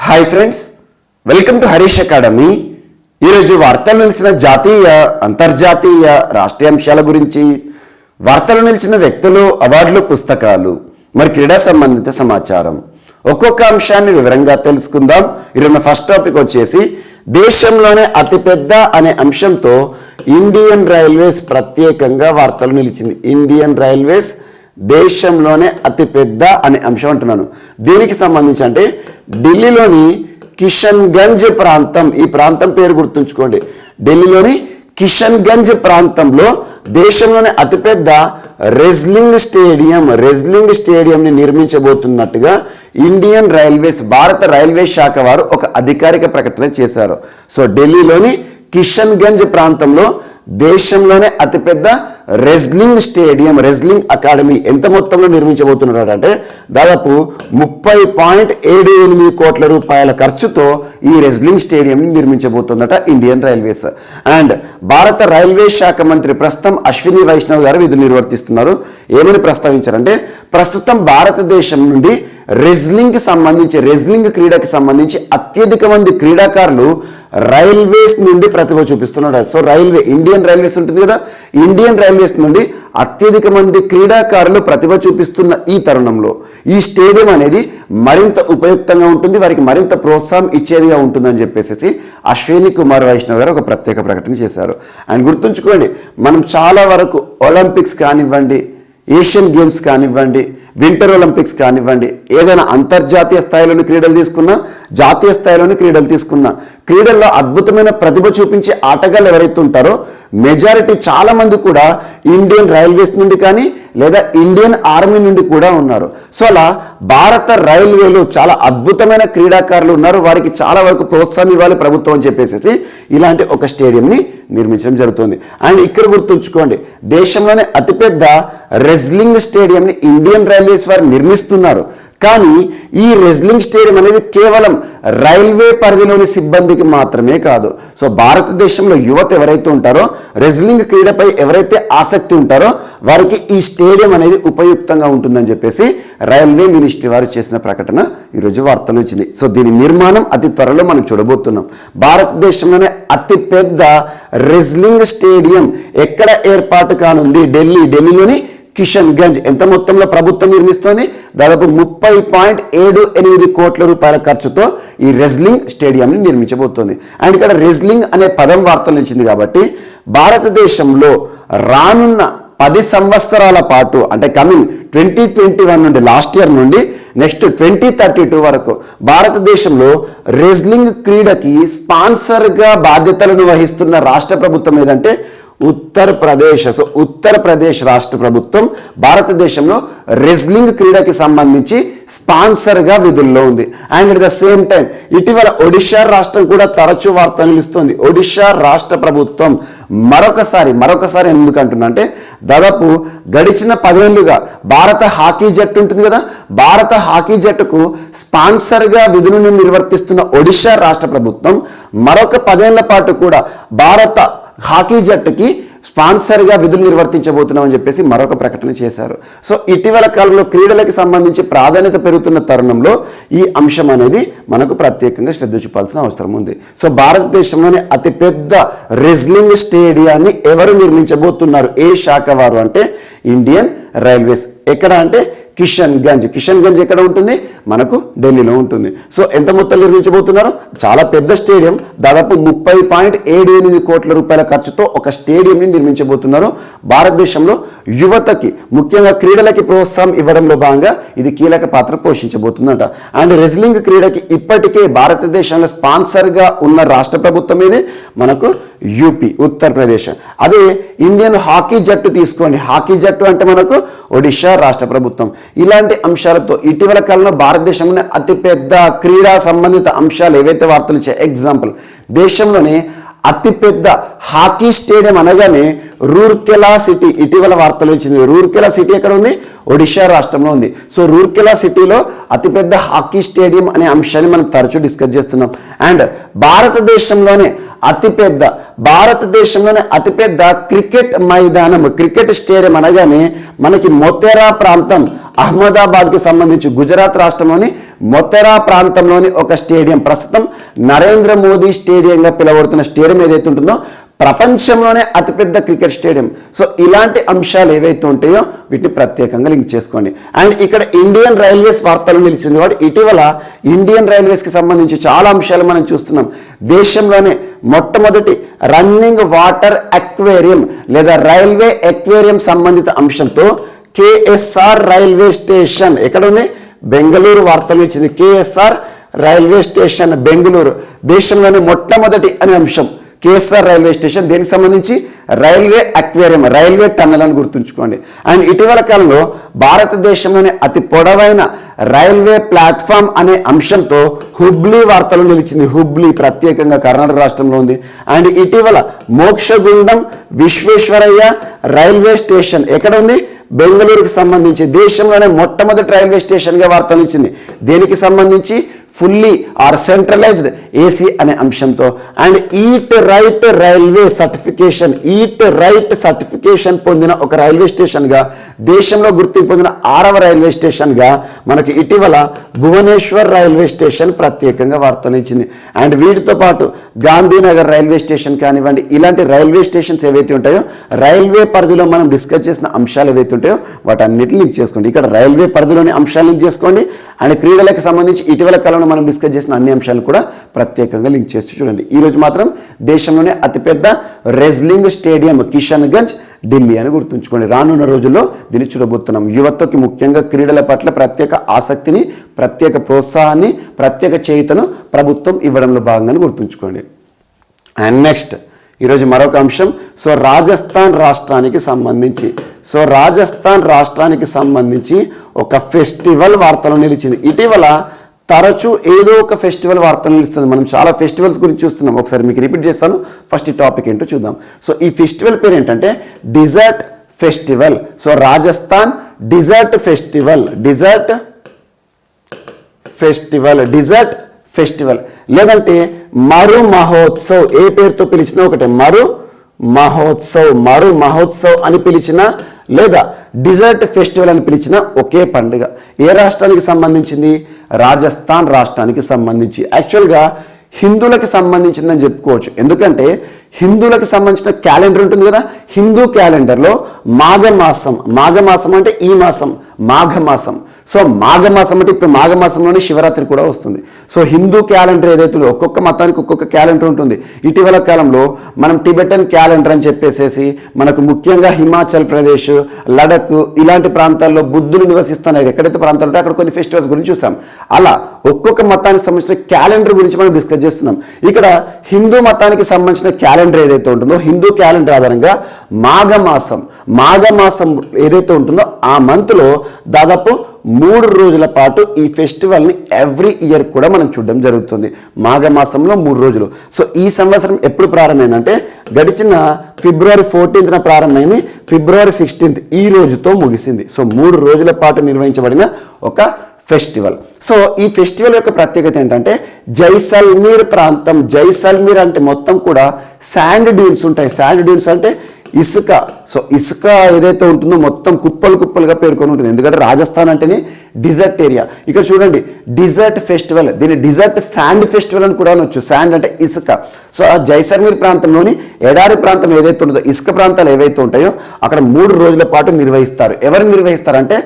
Hi friends, welcome to Harish academy. ఈరోజు వార్తలు నిలిచిన జాతీయ అంతర్జాతీయ రాష్ట్రీయ అంశాల గురించి, వార్తలు నిలిచిన వ్యక్తులు, అవార్డులు, పుస్తకాలు, మరి క్రీడా సంబంధిత సమాచారం ఒక్కొక్క అంశాన్ని వివరంగా తెలుసుకుందాం. ఈరోజు ఫస్ట్ టాపిక్ వచ్చేసి దేశంలోనే అతిపెద్ద అనే అంశంతో ఇండియన్ రైల్వేస్ ప్రత్యేకంగా వార్తలు నిలిచింది. ఇండియన్ రైల్వేస్ దేశంలోనే అతిపెద్ద అనే అంశం అంటున్నాను. దీనికి సంబంధించి అంటే ఢిల్లీలోని కిషన్గంజ్ ప్రాంతం, ఈ ప్రాంతం పేరు గుర్తుంచుకోండి. ఢిల్లీలోని కిషన్గంజ్ ప్రాంతంలో దేశంలోనే అతిపెద్ద రెజ్లింగ్ స్టేడియంని నిర్మించబోతున్నట్టుగా ఇండియన్ రైల్వేస్, భారత రైల్వే శాఖ వారు ఒక అధికారిక ప్రకటన చేశారు. సో ఢిల్లీలోని కిషన్గంజ్ ప్రాంతంలో దేశంలోనే అతిపెద్ద రెజ్లింగ్ స్టేడియం, రెజ్లింగ్ అకాడమీ ఎంత మొత్తంలో నిర్మించబోతున్నారు అంటే దాదాపు 30.78 కోట్ల రూపాయల ఖర్చుతో ఈ రెజ్లింగ్ స్టేడియంని నిర్మించబోతుందట ఇండియన్ రైల్వేస్. అండ్ భారత రైల్వే శాఖ మంత్రి ప్రస్తుతం అశ్విని వైష్ణవ్ గారు విధులు నిర్వర్తిస్తున్నారు. ఏమని ప్రస్తావించారంటే ప్రస్తుతం భారతదేశం నుండి రెజ్లింగ్ క్రీడకి సంబంధించి అత్యధిక మంది క్రీడాకారులు రైల్వేస్ నుండి ప్రతిభ చూపిస్తున్నారు. సో ఇండియన్ రైల్వేస్ ఉంటుంది కదా, ఇండియన్ రైల్వేస్ నుండి అత్యధిక మంది క్రీడాకారులు ప్రతిభ చూపిస్తున్న ఈ తరుణంలో ఈ స్టేడియం అనేది మరింత ఉపయుక్తంగా ఉంటుంది, వారికి మరింత ప్రోత్సాహం ఇచ్చేదిగా ఉంటుందని చెప్పేసి అశ్విని కుమార్ వైష్ణవ్ గారు ఒక ప్రత్యేక ప్రకటన చేశారు. అండ్ గుర్తుంచుకోండి, మనం చాలా వరకు ఒలింపిక్స్ కానివ్వండి, ఏషియన్ గేమ్స్ కానివ్వండి, వింటర్ ఒలింపిక్స్ కానివ్వండి, ఏదైనా అంతర్జాతీయ స్థాయిలోని క్రీడలు తీసుకున్నా, జాతీయ స్థాయిలోని క్రీడలు తీసుకున్నా, క్రీడల్లో అద్భుతమైన ప్రతిభ చూపించే ఆటగాళ్ళు ఎవరైతే ఉంటారో మెజారిటీ చాలా మంది కూడా ఇండియన్ రైల్వేస్ నుండి కానీ లేదా ఇండియన్ ఆర్మీ నుండి కూడా ఉన్నారు. సో అలా భారత రైల్వేలో చాలా అద్భుతమైన క్రీడాకారులు ఉన్నారు, వారికి చాలా వరకు ప్రోత్సాహం ఇవ్వాలి ప్రభుత్వం అని చెప్పేసి ఇలాంటి ఒక స్టేడియంని నిర్మించడం జరుగుతుంది. అండ్ ఇక్కడ గుర్తుంచుకోండి, దేశంలోనే అతిపెద్ద రెజ్లింగ్ స్టేడియంని ఇండియన్ రైల్వేస్ వారు నిర్మిస్తున్నారు. కానీ ఈ రెజ్లింగ్ స్టేడియం అనేది కేవలం రైల్వే పరిధిలోని సిబ్బందికి మాత్రమే కాదు. సో భారతదేశంలో యువత ఎవరైతే ఉంటారో, రెజ్లింగ్ క్రీడపై ఎవరైతే ఆసక్తి ఉంటారో వారికి ఈ స్టేడియం అనేది ఉపయుక్తంగా ఉంటుందని చెప్పేసి రైల్వే మినిస్ట్రీ వారు చేసిన ప్రకటన ఈరోజు వార్తలు వచ్చింది. సో దీని నిర్మాణం అతి త్వరలో మనం చూడబోతున్నాం. భారతదేశంలోనే అతిపెద్ద రెజ్లింగ్ స్టేడియం ఎక్కడ ఏర్పాటు కానుంది? ఢిల్లీలోని కిషన్గంజ్. ఎంత మొత్తంలో ప్రభుత్వం నిర్మిస్తోంది? దాదాపు 30.78 కోట్ల రూపాయల ఖర్చుతో ఈ రెజ్లింగ్ స్టేడియంని నిర్మించబోతోంది. అండ్ ఇక్కడ రెజ్లింగ్ అనే పదం వార్తలు ఇచ్చింది కాబట్టి భారతదేశంలో రానున్న 10 సంవత్సరాల పాటు అంటే కమింగ్ 2021 నుండి, లాస్ట్ ఇయర్ నుండి నెక్స్ట్ 2032 వరకు భారతదేశంలో రెజ్లింగ్ క్రీడకి స్పాన్సర్గా బాధ్యతలను వహిస్తున్న రాష్ట్ర ప్రభుత్వం ఏదంటే ఉత్తరప్రదేశ్. సో ఉత్తరప్రదేశ్ రాష్ట్ర ప్రభుత్వం భారతదేశంలో రెజ్లింగ్ క్రీడకి సంబంధించి స్పాన్సర్గా విధుల్లో ఉంది. And at the same time ఇటీవల ఒడిషా రాష్ట్రం కూడా తరచూ వార్తలు నిలుస్తుంది. ఒడిషా రాష్ట్ర ప్రభుత్వం మరొకసారి ఎందుకు అంటున్నా అంటే దాదాపు గడిచిన 10 ఏళ్లుగా భారత హాకీ జట్టు ఉంటుంది కదా, భారత హాకీ జట్టుకు స్పాన్సర్గా విధులను నిర్వర్తిస్తున్న ఒడిషా రాష్ట్ర ప్రభుత్వం మరొక 10 ఏళ్ల పాటు కూడా భారత హాకీ జట్టుకి స్పాన్సర్గా విధులు నిర్వర్తించబోతున్నామని చెప్పేసి మరొక ప్రకటన చేశారు. సో ఇటీవల కాలంలో క్రీడలకు సంబంధించి ప్రాధాన్యత పెరుగుతున్న తరుణంలో ఈ అంశం అనేది మనకు ప్రత్యేకంగా శ్రద్ధ చూపాల్సిన అవసరం ఉంది. సో భారతదేశంలోనే అతిపెద్ద రెజ్లింగ్ స్టేడియాన్ని ఎవరు నిర్మించబోతున్నారు? ఏ శాఖ వారు అంటే ఇండియన్ రైల్వేస్. ఎక్కడ అంటే కిషన్గంజ్ ఎక్కడ ఉంటుంది? మనకు ఢిల్లీలో ఉంటుంది. సో ఎంత మొత్తం నిర్మించబోతున్నారు? చాలా పెద్ద స్టేడియం, దాదాపు 30.78 కోట్ల రూపాయల ఖర్చుతో ఒక స్టేడియంని నిర్మించబోతున్నారు. భారతదేశంలో యువతకి ముఖ్యంగా క్రీడలకి ప్రోత్సాహం ఇవ్వడంలో భాగంగా ఇది కీలక పాత్ర పోషించబోతుందట. అండ్ రెజ్లింగ్ క్రీడకి ఇప్పటికే భారతదేశంలో స్పాన్సర్గా ఉన్న రాష్ట్ర ప్రభుత్వం ఇది మనకు యూపీ, ఉత్తరప్రదేశ్. అదే ఇండియన్ హాకీ జట్టు తీసుకోండి, హాకీ జట్టు అంటే మనకు ఒడిషా రాష్ట్ర ప్రభుత్వం. ఇలాంటి అంశాలతో ఇటీవల కాలంలో భారతదేశంలోనే అతిపెద్ద క్రీడా సంబంధిత అంశాలు ఏవైతే వార్తలు ఇచ్చాయి, ఎగ్జాంపుల్ దేశంలోనే అతిపెద్ద హాకీ స్టేడియం అనగానే రూర్కెలా సిటీ ఇటీవల వార్తలు వచ్చింది. రూర్కెలా సిటీ ఎక్కడ ఉంది? ఒడిషా రాష్ట్రంలో ఉంది. సో రూర్కెలా సిటీలో అతిపెద్ద హాకీ స్టేడియం అనే అంశాన్ని మనం తరచూ డిస్కస్ చేస్తున్నాం. అండ్ భారతదేశంలోనే అతిపెద్ద క్రికెట్ మైదానం, క్రికెట్ స్టేడియం అనగానే మనకి మొతేరా ప్రాంతం, అహ్మదాబాద్కి సంబంధించి గుజరాత్ రాష్ట్రంలోని మొతెరా ప్రాంతంలోని ఒక స్టేడియం, ప్రస్తుతం నరేంద్ర మోదీ స్టేడియంగా పిలువబడుతున్న స్టేడియం ఏదైతే ఉంటుందో ప్రపంచంలోనే అతిపెద్ద క్రికెట్ స్టేడియం. సో ఇలాంటి అంశాలు ఏవైతే ఉంటాయో వీటిని ప్రత్యేకంగా లింక్ చేసుకోండి. అండ్ ఇక్కడ ఇండియన్ రైల్వేస్ వార్తలు నిలిచింది కాబట్టి ఇటీవల ఇండియన్ రైల్వేస్కి సంబంధించి చాలా అంశాలు మనం చూస్తున్నాం. దేశంలోనే మొట్టమొదటి రన్నింగ్ వాటర్ అక్వేరియం లేదా రైల్వే అక్వేరియం సంబంధిత అంశంతో కేఎస్ఆర్ రైల్వే స్టేషన్ ఎక్కడ ఉంది, బెంగళూరు వార్తలు ఇచ్చింది. కేఎస్ఆర్ రైల్వే స్టేషన్ బెంగళూరు దేశంలోనే మొట్టమొదటి అనే అంశం. కేఎస్ఆర్ రైల్వే స్టేషన్ దేనికి సంబంధించి, రైల్వే అక్వేరియం, రైల్వే టన్నెల్ అని గుర్తుంచుకోండి. అండ్ ఇటీవల కాలంలో భారతదేశంలోనే అతి పొడవైన రైల్వే ప్లాట్ఫామ్ అనే అంశంతో హుబ్లీ వార్తలు నిలిచింది. హుబ్లీ ప్రత్యేకంగా కర్ణాటక రాష్ట్రంలో ఉంది. అండ్ ఇటీవల మోక్షగుండం విశ్వేశ్వరయ్య రైల్వే స్టేషన్ ఎక్కడ ఉంది, బెంగళూరుకి సంబంధించి దేశంలోనే మొట్టమొదటి రైల్వే స్టేషన్గా వార్తలు ఇచ్చింది. దేనికి సంబంధించి, ఫుల్లీ ఆర్ సెంట్రలైజ్డ్ ఏసీ అనే అంశంతో. And eat right railway certification, eat right certification పొందిన ఒక రైల్వే స్టేషన్గా, దేశంలో గుర్తింపు పొందిన 6వ రైల్వే స్టేషన్గా మనకి ఇటీవల భువనేశ్వర్ రైల్వే స్టేషన్ ప్రత్యేకంగా వార్తలు ఇచ్చింది. అండ్ వీటితో పాటు గాంధీనగర్ రైల్వే స్టేషన్ కానివ్వండి, ఇలాంటి రైల్వే స్టేషన్స్ ఏవైతే ఉంటాయో రైల్వే పరిధిలో మనం డిస్కస్ చేసిన అంశాలు ఏవైతే ఉంటాయో వాటన్నిటిని లింక్ చేసుకోండి. ఇక్కడ రైల్వే పరిధిలోని అంశాలు లింక్ చేసుకోండి. అండ్ క్రీడలకు సంబంధించి ఇటీవల కాలంలో మనం డిస్కస్ చేసిన అన్ని అంశాలు కూడా ప్రత్యేకంగా లింక్ చేస్తూ చూడండి. ఈరోజు మాత్రం దేశంలోనే అతిపెద్ద రెజ్లింగ్ స్టేడియం కిషన్గంజ్ ఢిల్లీ అని గుర్తుంచుకోండి. రానున్న రోజుల్లో దీన్ని చూడబోతున్నాం. యువతకి ముఖ్యంగా క్రీడల పట్ల ప్రత్యేక ఆసక్తిని, ప్రత్యేక ప్రోత్సాహాన్ని, ప్రత్యేక చేయుతను ప్రభుత్వం ఇవ్వడంలో భాగంగా గుర్తుంచుకోండి. అండ్ నెక్స్ట్ ఈరోజు మరొక అంశం. సో రాజస్థాన్ రాష్ట్రానికి సంబంధించి ఒక ఫెస్టివల్ వార్తలు నిలిచింది. ఇటీవల తరచూ ఏదో ఒక ఫెస్టివల్ వార్తలు నిలుస్తుంది. మనం చాలా ఫెస్టివల్స్ గురించి చూస్తున్నాం. ఒకసారి మీకు రిపీట్ చేస్తాను, ఫస్ట్ ఈ టాపిక్ ఏంటో చూద్దాం. సో ఈ ఫెస్టివల్ పేరు ఏంటంటే desert festival. So Rajasthan desert festival లేదంటే మరు మహోత్సవ్, ఏ పేరుతో పిలిచినా ఒకటే, మరు మహోత్సవ్ అని పిలిచిన లేదా డిజర్ట్ ఫెస్టివల్ అని పిలిచిన ఒకే పండుగ. ఏ రాష్ట్రానికి సంబంధించింది, రాజస్థాన్ రాష్ట్రానికి సంబంధించి. యాక్చువల్గా హిందువులకు సంబంధించిందని చెప్పుకోవచ్చు. ఎందుకంటే హిందువులకు సంబంధించిన క్యాలెండర్ ఉంటుంది కదా, హిందూ క్యాలెండర్లో మాఘమాసం అంటే ఈ మాసం, మాఘమాసం. సో మాఘమాసం అంటే ఇప్పుడు మాఘమాసంలోనే శివరాత్రి కూడా వస్తుంది. సో హిందూ క్యాలెండర్ ఏదైతే ఒక్కొక్క మతానికి ఒక్కొక్క క్యాలెండర్ ఉంటుంది. ఇటీవల కాలంలో మనం టిబెటన్ క్యాలెండర్ అని చెప్పేసేసి మనకు ముఖ్యంగా హిమాచల్ ప్రదేశ్, లడక్ ఇలాంటి ప్రాంతాల్లో బుద్ధులు నివసిస్తున్నారు. ఎక్కడైతే ప్రాంతాలు ఉంటే అక్కడ కొన్ని ఫెస్టివల్స్ గురించి చూస్తాం. అలా ఒక్కొక్క మతానికి సంబంధించిన క్యాలెండర్ గురించి మనం డిస్కస్ చేస్తున్నాం. ఇక్కడ హిందూ మతానికి సంబంధించిన క్యాలెండర్ ఏదైతే ఉంటుందో హిందూ క్యాలెండర్ ఆధారంగా మాఘమాసం ఏదైతే ఉంటుందో ఆ మంత్లో దాదాపు 3 రోజుల పాటు ఈ ఫెస్టివల్ని ఎవ్రీ ఇయర్ కూడా మనం చూడడం జరుగుతుంది. మాఘమాసంలో 3 రోజులు. సో ఈ సంవత్సరం ఎప్పుడు ప్రారంభమైందంటే గడిచిన ఫిబ్రవరి 14న ప్రారంభమైంది, ఫిబ్రవరి 16 ఈ రోజుతో ముగిసింది. సో 3 రోజుల పాటు నిర్వహించబడిన ఒక ఫెస్టివల్. సో ఈ ఫెస్టివల్ యొక్క ప్రత్యేకత ఏంటంటే జైసల్మీర్ ప్రాంతం. జైసల్మీర్ అంటే మొత్తం కూడా శాండ్ డ్యూన్స్ ఉంటాయి. శాండ్ డ్యూన్స్ అంటే ఇసుక. సో ఇసుక ఏదైతే ఉంటుందో మొత్తం కుప్పలుగా పేర్కొని ఉంటుంది. ఎందుకంటే రాజస్థాన్ అంటేనే డిజర్ట్ ఏరియా. ఇక్కడ చూడండి డిజర్ట్ ఫెస్టివల్, దీన్ని డిజర్ట్ శాండ్ ఫెస్టివల్ అని కూడా అనొచ్చు. శాండ్ అంటే ఇసుక. సో ఆ జైసల్మీర్ ప్రాంతంలోని ఎడారి ప్రాంతం ఏదైతే ఉంటుందో, ఇసుక ప్రాంతాలు ఏవైతే ఉంటాయో అక్కడ 3 రోజుల పాటు నిర్వహిస్తారు. ఎవరు నిర్వహిస్తారంటే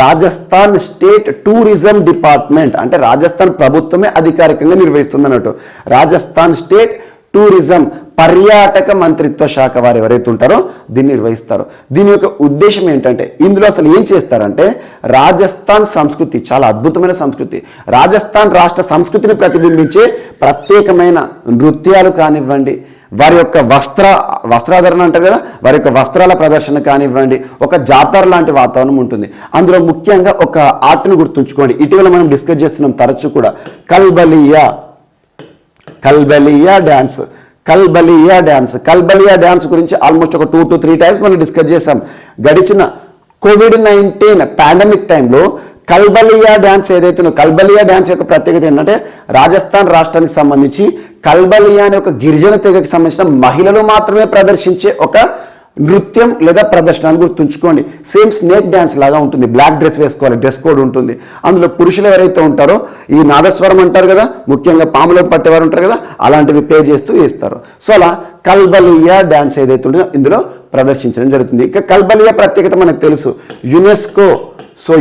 రాజస్థాన్ స్టేట్ టూరిజం డిపార్ట్మెంట్, అంటే రాజస్థాన్ ప్రభుత్వమే అధికారికంగా నిర్వహిస్తుంది అన్నట్టు. రాజస్థాన్ స్టేట్ టూరిజం పర్యాటక మంత్రిత్వ శాఖ వారు ఎవరైతే ఉంటారో దీన్ని నిర్వహిస్తారు. దీని యొక్క ఉద్దేశం ఏంటంటే ఇందులో అసలు ఏం చేస్తారంటే రాజస్థాన్ సంస్కృతి చాలా అద్భుతమైన సంస్కృతి, రాజస్థాన్ రాష్ట్ర సంస్కృతిని ప్రతిబింబించే ప్రత్యేకమైన నృత్యాలు కానివ్వండి, వారి యొక్క వస్త్రాధరణ అంటారు కదా, వారి యొక్క వస్త్రాల ప్రదర్శన కానివ్వండి, ఒక జాతర లాంటి వాతావరణం ఉంటుంది. అందులో ముఖ్యంగా ఒక ఆర్ట్ను గుర్తుంచుకోండి. ఇటీవల మనం డిస్కస్ చేస్తున్నాం తరచూ కూడా, కల్బలియా డ్యాన్స్ గురించి ఆల్మోస్ట్ ఒక 2 to 3 టైమ్స్ మనం డిస్కస్ చేసాం. గడిచిన COVID-19 పాండమిక్ టైంలో కల్బలియా డ్యాన్స్ ఏదైతే కల్బలియా డ్యాన్స్ యొక్క ప్రత్యేకత ఏంటంటే రాజస్థాన్ రాష్ట్రానికి సంబంధించి కల్బలియా అనే ఒక గిరిజన తెగకి సంబంధించిన మహిళలు మాత్రమే ప్రదర్శించే ఒక నృత్యం లేదా ప్రదర్శన అని గుర్తుంచుకోండి. సేమ్ స్నేక్ డ్యాన్స్ లాగా ఉంటుంది. బ్లాక్ డ్రెస్ వేసుకోవాలి, డ్రెస్ కోడ్ ఉంటుంది. అందులో పురుషులు ఎవరైతే ఉంటారో ఈ నాదస్వరం అంటారు కదా, ముఖ్యంగా పాములను పట్టేవారు ఉంటారు కదా, అలాంటివి ప్లే చేస్తూ వేస్తారు. సో అలా కల్బలియా డ్యాన్స్ ఏదైతే ఉంటుందో ఇందులో ప్రదర్శించడం జరుగుతుంది. ఇక కల్బలియా ప్రత్యేకత మనకు తెలుసు,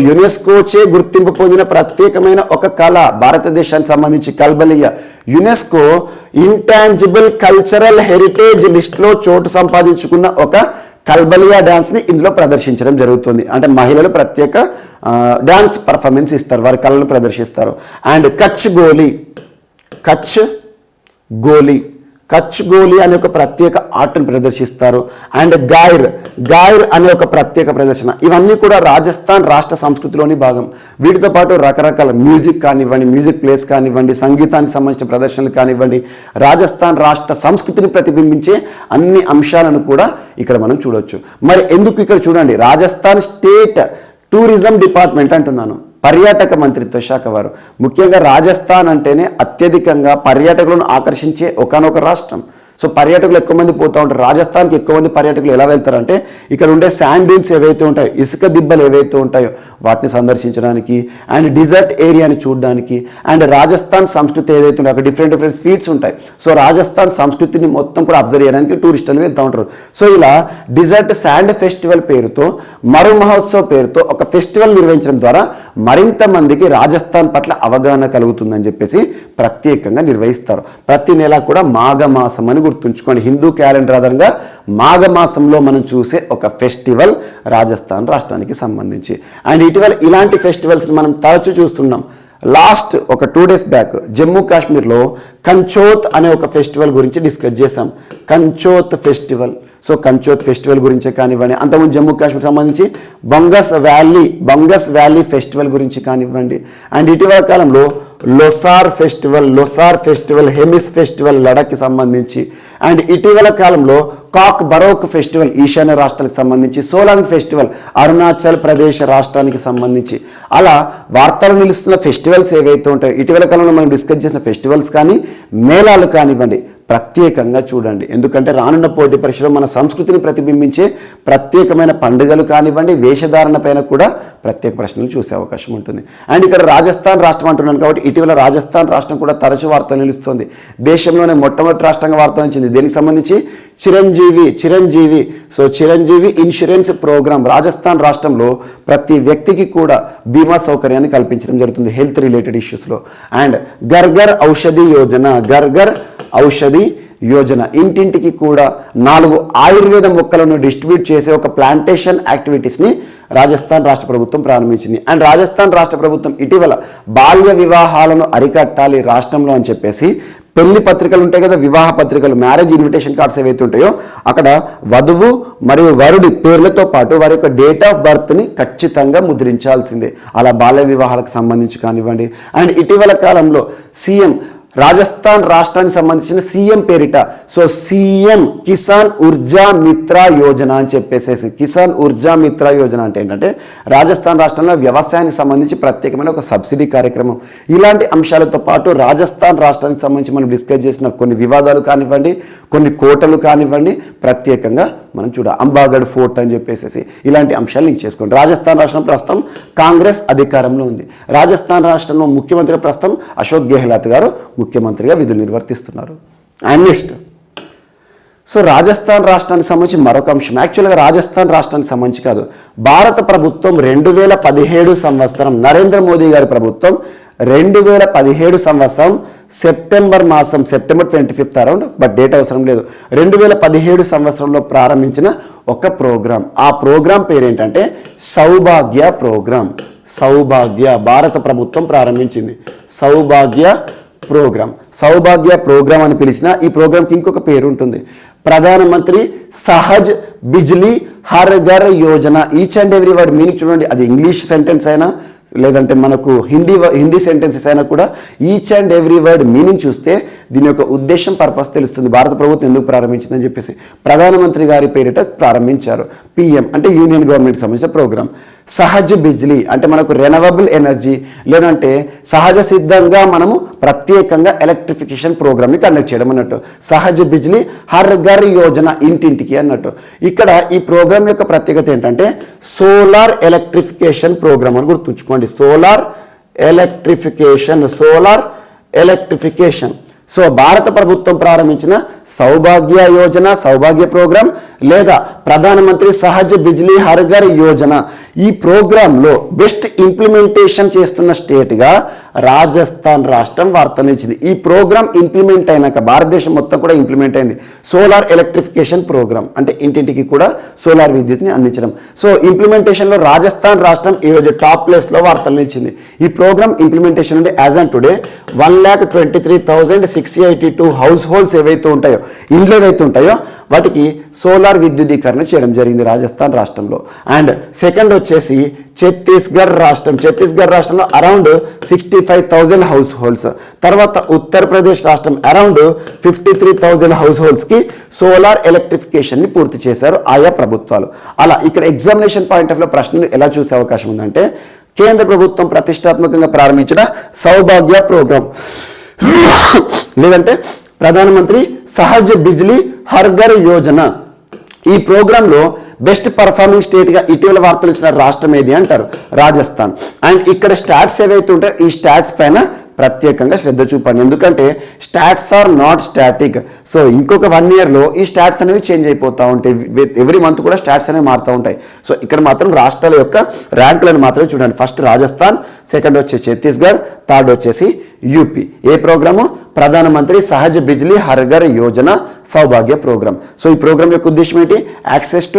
యునెస్కోచే గుర్తింపు పొందిన ప్రత్యేకమైన ఒక కళ భారతదేశానికి సంబంధించి కల్బలియా. యునెస్కో ఇంటాంజిబుల్ కల్చరల్ హెరిటేజ్ లిస్ట్లో చోటు సంపాదించుకున్న ఒక కల్బలియా డ్యాన్స్ని ఇందులో ప్రదర్శించడం జరుగుతుంది. అంటే మహిళలు ప్రత్యేక డ్యాన్స్ పర్ఫార్మెన్స్ ఇస్తారు, వారి కళను ప్రదర్శిస్తారు. అండ్ కచ్ గోలీ అనే ఒక ప్రత్యేక ఆర్ట్ని ప్రదర్శిస్తారు. అండ్ గాయర్ అనే ఒక ప్రత్యేక ప్రదర్శన. ఇవన్నీ కూడా రాజస్థాన్ రాష్ట్ర సంస్కృతిలోని భాగం. వీటితో పాటు రకరకాల మ్యూజిక్ కానివ్వండి, మ్యూజిక్ ప్లేస్ కానివ్వండి, సంగీతానికి సంబంధించిన ప్రదర్శనలు కానివ్వండి, రాజస్థాన్ రాష్ట్ర సంస్కృతిని ప్రతిబింబించే అన్ని అంశాలను కూడా ఇక్కడ మనం చూడవచ్చు. మరి ఎందుకు ఇక్కడ చూడండి, రాజస్థాన్ స్టేట్ టూరిజం డిపార్ట్మెంట్ అంటున్నాను, పర్యాటక మంత్రిత్వ శాఖ వారు. ముఖ్యంగా రాజస్థాన్ అంటేనే అత్యధికంగా పర్యాటకులను ఆకర్షించే ఒకానొక రాష్ట్రం. సో పర్యాటకులు ఎక్కువ మంది పోతూ ఉంటారు. రాజస్థాన్కి ఎక్కువ మంది పర్యాటకులు ఎలా వెళ్తారంటే ఇక్కడ ఉండే శాండ్ డ్యూన్స్ ఏవైతే ఉంటాయో, ఇసుక దిబ్బలు ఏవైతే ఉంటాయో వాటిని సందర్శించడానికి, అండ్ డిజర్ట్ ఏరియాని చూడడానికి, అండ్ రాజస్థాన్ సంస్కృతి ఏదైతే ఉందో అక్కడ డిఫరెంట్ స్వీట్స్ ఉంటాయి. సో రాజస్థాన్ సంస్కృతిని మొత్తం కూడా అబ్జర్వ్ చేయడానికి టూరిస్టులు వెళ్తూ ఉంటారు. సో ఇలా డిజర్ట్ శాండ్ ఫెస్టివల్ పేరుతో, మరు మహోత్సవ్ పేరుతో ఒక ఫెస్టివల్ నిర్వహించడం ద్వారా మరింత మందికి రాజస్థాన్ పట్ల అవగాహన కలుగుతుందని చెప్పేసి ప్రత్యేకంగా నిర్వహిస్తారు. ప్రతి నెల కూడా మాఘమాసం అని గుర్తుంచుకోండి. హిందూ క్యాలెండర్ ఆధారంగా మాఘమాసంలో మనం చూసే ఒక ఫెస్టివల్ రాజస్థాన్ రాష్ట్రానికి సంబంధించి. అండ్ ఇటీవల ఇలాంటి ఫెస్టివల్స్ని మనం తరచూ చూస్తున్నాం. లాస్ట్ ఒక 2 days బ్యాక్ జమ్మూ కాశ్మీర్లో కంచోత్ అనే ఒక ఫెస్టివల్ గురించి డిస్కస్ చేశాం. కంచోత్ ఫెస్టివల్ గురించే కానివ్వండి, అంతకుముందు జమ్మూ కాశ్మీర్ సంబంధించి బంగస్ వ్యాలీ ఫెస్టివల్ గురించి కానివ్వండి, అండ్ ఇటీవల కాలంలో లొసార్ ఫెస్టివల్ హెమిస్ ఫెస్టివల్ లడఖ్కి సంబంధించి, అండ్ ఇటీవల కాలంలో కాక్ బరోక్ ఫెస్టివల్ ఈశాన్య రాష్ట్రానికి సంబంధించి, సోలాంగ్ ఫెస్టివల్ అరుణాచల్ ప్రదేశ్ రాష్ట్రానికి సంబంధించి, అలా వార్తలు నిలుస్తున్న ఫెస్టివల్స్ ఏవైతే ఉంటాయో ఇటీవల కాలంలో మనం డిస్కస్ చేసిన ఫెస్టివల్స్ కానీ మేళాలు కానివ్వండి ప్రత్యేకంగా చూడండి. ఎందుకంటే రానున్న పోటీ పరీక్షలో మన సంస్కృతిని ప్రతిబింబించే ప్రత్యేకమైన పండుగలు కానివ్వండి, వేషధారణ పైన కూడా ప్రత్యేక ప్రశ్నలు చూసే అవకాశం ఉంటుంది. అండ్ ఇక్కడ రాజస్థాన్ రాష్ట్రం అంటున్నాను కాబట్టి ఇటీవల రాజస్థాన్ రాష్ట్రం కూడా తరచూ వార్తలు నిలుస్తుంది. దేశంలోనే మొట్టమొదటి రాష్ట్రంగా వార్త వచ్చింది. దీనికి సంబంధించి చిరంజీవి ఇన్సూరెన్స్ ప్రోగ్రామ్ రాజస్థాన్ రాష్ట్రంలో ప్రతి వ్యక్తికి కూడా బీమా సౌకర్యాన్ని కల్పించడం జరుగుతుంది హెల్త్ రిలేటెడ్ ఇష్యూస్లో. అండ్ గర్గర్ ఔషధి యోజన ఇంటింటికి కూడా 4 ఆయుర్వేద మొక్కలను డిస్ట్రిబ్యూట్ చేసే ఒక ప్లాంటేషన్ యాక్టివిటీస్ని రాజస్థాన్ రాష్ట్ర ప్రభుత్వం ప్రారంభించింది. అండ్ రాజస్థాన్ రాష్ట్ర ప్రభుత్వం ఇటీవల బాల్య వివాహాలను అరికట్టాలి రాష్ట్రంలో అని చెప్పేసి పెళ్లి పత్రికలు ఉంటాయి కదా, వివాహ పత్రికలు, మ్యారేజ్ ఇన్విటేషన్ కార్డ్స్ ఏవైతే ఉంటాయో అక్కడ వధువు మరియు వరుడి పేర్లతో పాటు వారి యొక్క డేట్ ఆఫ్ బర్త్ని ఖచ్చితంగా ముద్రించాల్సిందే. అలా బాల్య వివాహాలకు సంబంధించి కానివ్వండి. అండ్ ఇటీవల కాలంలో రాజస్థాన్ రాష్ట్రానికి సంబంధించిన సీఎం పేరిట సీఎం కిసాన్ ఊర్జా మిత్ర యోజన అని చెప్పేసేసి, కిసాన్ ఊర్జా మిత్ర యోజన అంటే ఏంటంటే రాజస్థాన్ రాష్ట్రంలో వ్యవసాయానికి సంబంధించి ప్రత్యేకమైన ఒక సబ్సిడీ కార్యక్రమం. ఇలాంటి అంశాలతో పాటు రాజస్థాన్ రాష్ట్రానికి సంబంధించి మనం డిస్కస్ చేసిన కొన్ని వివాదాలు కానివ్వండి, కొన్ని కోటలు కానివ్వండి ప్రత్యేకంగా మనం అంబాగఢ్ ఫోర్ట్ అని చెప్పేసి ఇలాంటి అంశాలు లింక్ చేసుకోండి. రాజస్థాన్ రాష్ట్రం ప్రస్తుతం కాంగ్రెస్ అధికారంలో ఉంది. రాజస్థాన్ రాష్ట్రంలో ముఖ్యమంత్రి ప్రస్తుతం అశోక్ గెహ్లాట్ గారు ముఖ్యమంత్రిగా విధులు నిర్వర్తిస్తున్నారు. అండ్ నెక్స్ట్ రాజస్థాన్ రాష్ట్రానికి సంబంధించి మరొక అంశం, యాక్చువల్గా రాజస్థాన్ రాష్ట్రానికి సంబంధించి కాదు, భారత ప్రభుత్వం 2017 సంవత్సరం నరేంద్ర మోదీ గారి ప్రభుత్వం 2017 సంవత్సరం September 25th around, but date అవసరం లేదు, 2017 సంవత్సరంలో ప్రారంభించిన ఒక ప్రోగ్రాం. ఆ ప్రోగ్రాం పేరేంటంటే సౌభాగ్య భారత ప్రభుత్వం ప్రారంభించింది సౌభాగ్య ప్రోగ్రాం అని పిలిచిన ఈ ప్రోగ్రాంకి ఇంకొక పేరు ఉంటుంది, ప్రధానమంత్రి Sahaj Bijli Har Ghar Yojana. Each and every word meaning చూడండి, అది ఇంగ్లీష్ సెంటెన్స్ అయినా లేదంటే మనకు హిందీ సెంటెన్సెస్ అయినా కూడా each and every word meaning చూస్తే దీని యొక్క ఉద్దేశం పర్పస్ తెలుస్తుంది. భారత ప్రభుత్వం ఎందుకు ప్రారంభించిందని చెప్పేసి ప్రధానమంత్రి గారి పేరిట ప్రారంభించారు. పిఎం అంటే యూనియన్ గవర్నమెంట్కి సంబంధించిన ప్రోగ్రామ్. సహజ్ బిజ్లీ అంటే మనకు రెనవబుల్ ఎనర్జీ లేదంటే సహజ సిద్ధంగా మనము ప్రత్యేకంగా ఎలక్ట్రిఫికేషన్ ప్రోగ్రామ్ని కండక్ట్ చేయడం అన్నట్టు. సహజ్ బిజ్లీ హర్ ఘర్ యోజన, ఇంటింటికి అన్నట్టు. ఇక్కడ ఈ ప్రోగ్రామ్ యొక్క ప్రత్యేకత ఏంటంటే సోలార్ ఎలక్ట్రిఫికేషన్ ప్రోగ్రామ్ అని గుర్తుంచుకోండి. Solar electrification. సో భారత ప్రభుత్వం ప్రారంభించిన సౌభాగ్య యోజన, సౌభాగ్య ప్రోగ్రాం లేదా ప్రధానమంత్రి సహజ్ బిజ్లీ హర్ ఘర్ యోజన, ఈ ప్రోగ్రాంలో బెస్ట్ ఇంప్లిమెంటేషన్ చేస్తున్న స్టేట్గా రాజస్థాన్ రాష్ట్రం వార్తనిచ్చింది. ఈ ప్రోగ్రాం ఇంప్లిమెంట్ అయినాక భారతదేశం మొత్తం కూడా ఇంప్లిమెంట్ అయింది. సోలార్ ఎలక్ట్రిఫికేషన్ ప్రోగ్రామ్ అంటే ఇంటింటికి కూడా సోలార్ విద్యుత్ని అందించడం. సో ఇంప్లిమెంటేషన్లో రాజస్థాన్ రాష్ట్రం ఈరోజు టాప్ ప్లేస్లో వార్తలనిచ్చింది. ఈ ప్రోగ్రామ్ ఇంప్లిమెంటేషన్ నుండి as on today 1,23,682 house holds ఏవైతే ఉంటాయో, ఇండ్లు ఏవైతే ఉంటాయో వాటికి సోలార్ విద్యుదీకరణ చేయడం జరిగింది రాజస్థాన్ రాష్ట్రంలో. అండ్ సెకండ్ వచ్చేసి ఛత్తీస్గఢ్ రాష్ట్రంలో అరౌండ్ 65,000 హౌస్ హోల్డ్స్. తర్వాత ఉత్తరప్రదేశ్ రాష్ట్రం అరౌండ్ 53,000 హౌస్ హోల్డ్స్కి సోలార్ ఎలక్ట్రిఫికేషన్ని పూర్తి చేశారు ఆయా ప్రభుత్వాలు. అలా ఇక్కడ ఎగ్జామినేషన్ పాయింట్ ఆఫ్ లో ప్రశ్నలు ఎలా చూసే అవకాశం ఉందంటే కేంద్ర ప్రభుత్వం ప్రతిష్టాత్మకంగా ప్రారంభించిన సౌభాగ్య ప్రోగ్రాం లేదంటే ప్రధానమంత్రి సహజ్ బిజ్లీ హర్ ఘర్ యోజన, ఈ ప్రోగ్రాంలో బెస్ట్ పర్ఫార్మింగ్ స్టేట్గా ఇటీవల వార్తలు ఇచ్చిన రాష్ట్రం ఏది అంటారు రాజస్థాన్. అండ్ ఇక్కడ స్టాట్స్ ఏవైతే ఉంటాయో ఈ స్టాట్స్ పైన ప్రత్యేకంగా శ్రద్ధ చూపండి. ఎందుకంటే stats are not static. So ఇంకొక 1 yearలో ఈ స్టాట్స్ అనేవి చేంజ్ అయిపోతూ ఉంటాయి. ఎవ్రీ మంత్ కూడా స్టాట్స్ అనేవి మారుతూ ఉంటాయి. సో ఇక్కడ మాత్రం రాష్ట్రాల యొక్క ర్యాంకులను మాత్రమే చూడండి. ఫస్ట్ రాజస్థాన్, సెకండ్ వచ్చేసి ఛత్తీస్గఢ్, థర్డ్ వచ్చేసి యూపీ. ఏ ప్రోగ్రాము? ప్రధానమంత్రి సహజ్ బిజ్లీ హర్ ఘర్ యోజన సౌభాగ్య ప్రోగ్రామ్. సో ఈ ప్రోగ్రామ్ యొక్క ఉద్దేశం ఏంటి? Access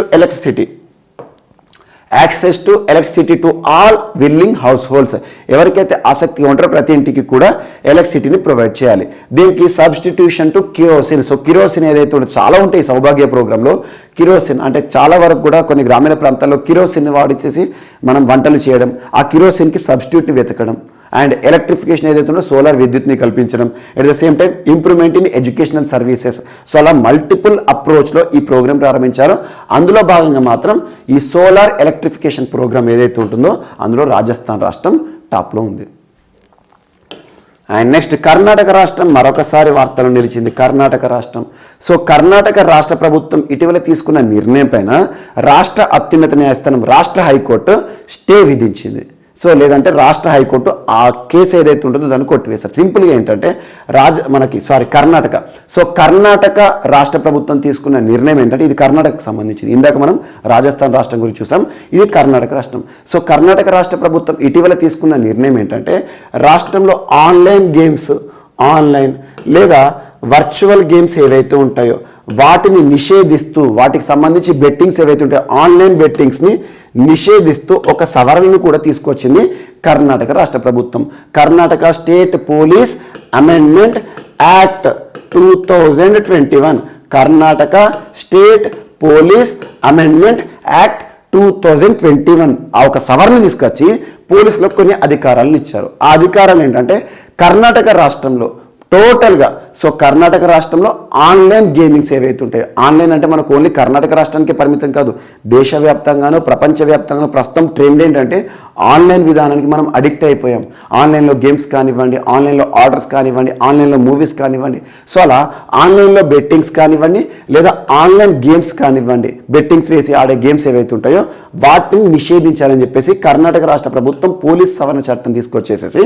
to electricity to all willing house holds. ఎవరికైతే ఆసక్తిగా ఉంటారో ప్రతి ఇంటికి కూడా ఎలక్ట్రిసిటీని ప్రొవైడ్ చేయాలి. దీనికి substitution to kerosene. So kerosene ఏదైతే ఉంటుందో చాలా ఉంటాయి సౌభాగ్య ప్రోగ్రాంలో. కిరోసిన్ అంటే చాలా వరకు కూడా కొన్ని గ్రామీణ ప్రాంతాల్లో కిరోసిన్ వాడిచేసి మనం వంటలు చేయడం, ఆ కిరోసిన్కి సబ్స్టిట్యూట్ని వెతకడం. అండ్ ఎలక్ట్రిఫికేషన్ ఏదైతే ఉందో సోలార్ విద్యుత్ని కల్పించడం, at the same time improvement in educational services. So అలా మల్టిపుల్ అప్రోచ్లో ఈ ప్రోగ్రామ్ ప్రారంభించారో అందులో భాగంగా మాత్రం ఈ సోలార్ ఎలక్ట్రిఫికేషన్ ప్రోగ్రామ్ ఏదైతే ఉంటుందో అందులో రాజస్థాన్ రాష్ట్రం టాప్లో ఉంది. అండ్ నెక్స్ట్ కర్ణాటక రాష్ట్రం మరొకసారి వార్తలు నిలిచింది. కర్ణాటక రాష్ట్రం. సో కర్ణాటక రాష్ట్ర ప్రభుత్వం ఇటీవల తీసుకున్న నిర్ణయం పైన రాష్ట్ర అత్యున్నత న్యాయస్థానం రాష్ట్ర హైకోర్టు స్టే విధించింది. సో లేదంటే రాష్ట్ర హైకోర్టు ఆ కేసు ఏదైతే ఉంటుందో దాన్ని కొట్టివేశారు. సింపుల్గా ఏంటంటే కర్ణాటక. సో కర్ణాటక రాష్ట్ర ప్రభుత్వం తీసుకున్న నిర్ణయం ఏంటంటే ఇది కర్ణాటకకు సంబంధించింది. ఇందాక మనం రాజస్థాన్ రాష్ట్రం గురించి చూసాం, ఇది కర్ణాటక రాష్ట్రం. సో కర్ణాటక రాష్ట్ర ప్రభుత్వం ఇటీవల తీసుకున్న నిర్ణయం ఏంటంటే రాష్ట్రంలో ఆన్లైన్ గేమ్స్, ఆన్లైన్ లేదా వర్చువల్ గేమ్స్ ఏవైతే ఉంటాయో వాటిని నిషేధిస్తూ, వాటికి సంబంధించి బెట్టింగ్స్ ఏవైతే ఉంటాయో ఆన్లైన్ బెట్టింగ్స్ని నిషేధిస్తూ ఒక సవరణను కూడా తీసుకొచ్చింది కర్ణాటక రాష్ట్ర ప్రభుత్వం. Karnataka state police amendment act 2021, Karnataka state police amendment act 2021 ఆ ఒక సవరణ తీసుకొచ్చి పోలీసులకు కొన్ని అధికారాలను ఇచ్చారు. ఆ అధికారాలు ఏంటంటే కర్ణాటక రాష్ట్రంలో టోటల్గా కర్ణాటక రాష్ట్రంలో ఆన్లైన్ గేమింగ్స్ ఏవైతే ఉంటాయో, ఆన్లైన్ అంటే మనకు ఓన్లీ కర్ణాటక రాష్ట్రానికే పరిమితం కాదు, దేశవ్యాప్తంగానూ ప్రపంచవ్యాప్తంగానూ ప్రస్తుతం ట్రెండ్ ఏంటంటే ఆన్లైన్ విధానానికి మనం అడిక్ట్ అయిపోయాం. ఆన్లైన్లో గేమ్స్ కానివ్వండి, ఆన్లైన్లో ఆర్డర్స్ కానివ్వండి, ఆన్లైన్లో మూవీస్ కానివ్వండి. సో అలా ఆన్లైన్లో బెట్టింగ్స్ కానివ్వండి లేదా ఆన్లైన్ గేమ్స్ కానివ్వండి, బెట్టింగ్స్ వేసి ఆడే గేమ్స్ ఏవైతే ఉంటాయో వాటిని నిషేధించాలని చెప్పేసి కర్ణాటక రాష్ట్ర ప్రభుత్వం పోలీస్ సవరణ చట్టం తీసుకొచ్చేసేసి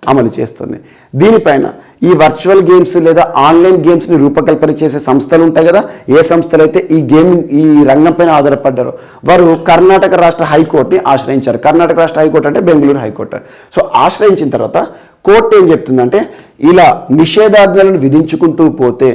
అమలు చేస్తుంది. దీనిపైన ఈ వర్చువల్ గేమ్స్ లేదా ఆన్లైన్ గేమ్స్ని రూపకల్పన చేసే సంస్థలు ఉంటాయి కదా, ఏ సంస్థలు అయితే ఈ రంగం పైన ఆధారపడ్డారో వారు కర్ణాటక రాష్ట్ర హైకోర్టుని ఆశ్రయించారు. కర్ణాటక రాష్ట్ర హైకోర్టు అంటే బెంగళూరు హైకోర్టు. సో ఆశ్రయించిన తర్వాత కోర్టు ఏం చెప్తుందంటే ఇలా నిషేధాజ్ఞలను విధించుకుంటూ పోతే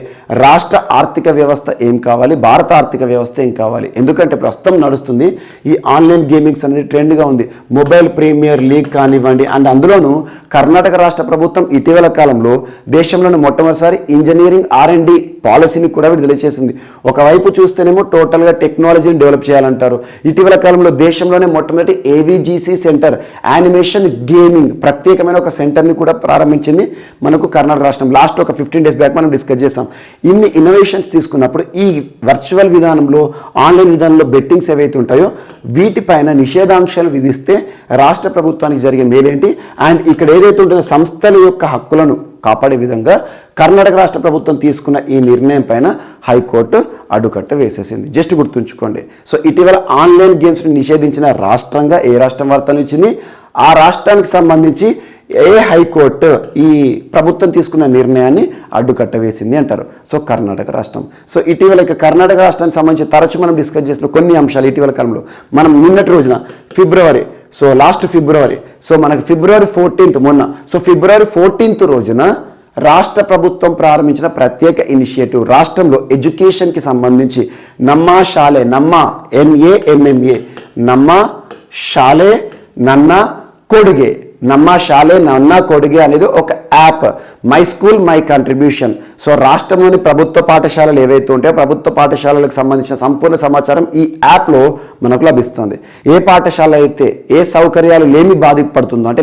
రాష్ట్ర ఆర్థిక వ్యవస్థ ఏం కావాలి, భారత ఆర్థిక వ్యవస్థ ఏం కావాలి? ఎందుకంటే ప్రస్తుతం నడుస్తుంది ఈ ఆన్లైన్ గేమింగ్స్ అనేది ట్రెండ్గా ఉంది. మొబైల్ ప్రీమియర్ లీగ్ కానివ్వండి, అండ్ అందులోనూ కర్ణాటక రాష్ట్ర ప్రభుత్వం ఇటీవల కాలంలో దేశంలోని మొట్టమొదటిసారి ఇంజనీరింగ్ R&D పాలసీని కూడా విడుదల చేసింది. ఒకవైపు చూస్తేనేమో టోటల్గా టెక్నాలజీని డెవలప్ చేయాలంటారు. ఇటీవల కాలంలో దేశంలోనే మొట్టమొదటి AVGC సెంటర్, యానిమేషన్ గేమింగ్ ప్రత్యేకమైన ఒక సెంటర్ని కూడా ప్రారంభించింది మనకు కర్ణాటక రాష్ట్రం. లాస్ట్ ఒక 15 days బ్యాక్ మనం డిస్కస్ చేస్తాం. ఇన్ని ఇన్నోవేషన్స్ తీసుకున్నప్పుడు ఈ వర్చువల్ విధానంలో, ఆన్లైన్ విధానంలో బెట్టింగ్స్ ఏవైతే ఉంటాయో వీటిపైన నిషేధాంశాలు విధిస్తే రాష్ట్ర ప్రభుత్వానికి జరిగే మేలేంటి, అండ్ ఇక్కడ ఏదైతే ఉంటుందో సంస్థల యొక్క హక్కులను కాపాడే విధంగా కర్ణాటక రాష్ట్ర ప్రభుత్వం తీసుకున్న ఈ నిర్ణయం పైన హైకోర్టు అడ్డుకట్ట వేసేసింది. జస్ట్ గుర్తుంచుకోండి. సో ఇటీవల ఆన్లైన్ గేమ్స్ని నిషేధించిన రాష్ట్రంగా ఏ రాష్ట్రం వార్తలు ఇచ్చింది, ఆ రాష్ట్రానికి సంబంధించి ఏ హైకోర్టు ఈ ప్రభుత్వం తీసుకున్న నిర్ణయాన్ని అడ్డుకట్ట వేసింది అంటారు. సో కర్ణాటక రాష్ట్రం. సో ఇటీవల కర్ణాటక రాష్ట్రానికి సంబంధించి తరచు మనం డిస్కస్ చేసిన కొన్ని అంశాలు ఇటీవల కాలంలో మనం నిన్నటి రోజున లాస్ట్ ఫిబ్రవరి, సో మనకి February 14th మొన్న, సో February 14th రోజున రాష్ట్ర ప్రభుత్వం ప్రారంభించిన ప్రత్యేక ఇనిషియేటివ్ రాష్ట్రంలో ఎడ్యుకేషన్కి సంబంధించి నమ్మా షాలే, NAMMA, నమ్మా షాలే నన్నా కొడుగే, నమ్మా షాలే నన్నా కొడుగే అనేది ఒక app, my school my contribution. So రాష్ట్రంలోని ప్రభుత్వ పాఠశాలలు ఏవైతే ఉంటాయో ప్రభుత్వ పాఠశాలలకు సంబంధించిన సంపూర్ణ సమాచారం ఈ యాప్లో మనకు లభిస్తుంది. ఏ పాఠశాల అయితే ఏ సౌకర్యాలు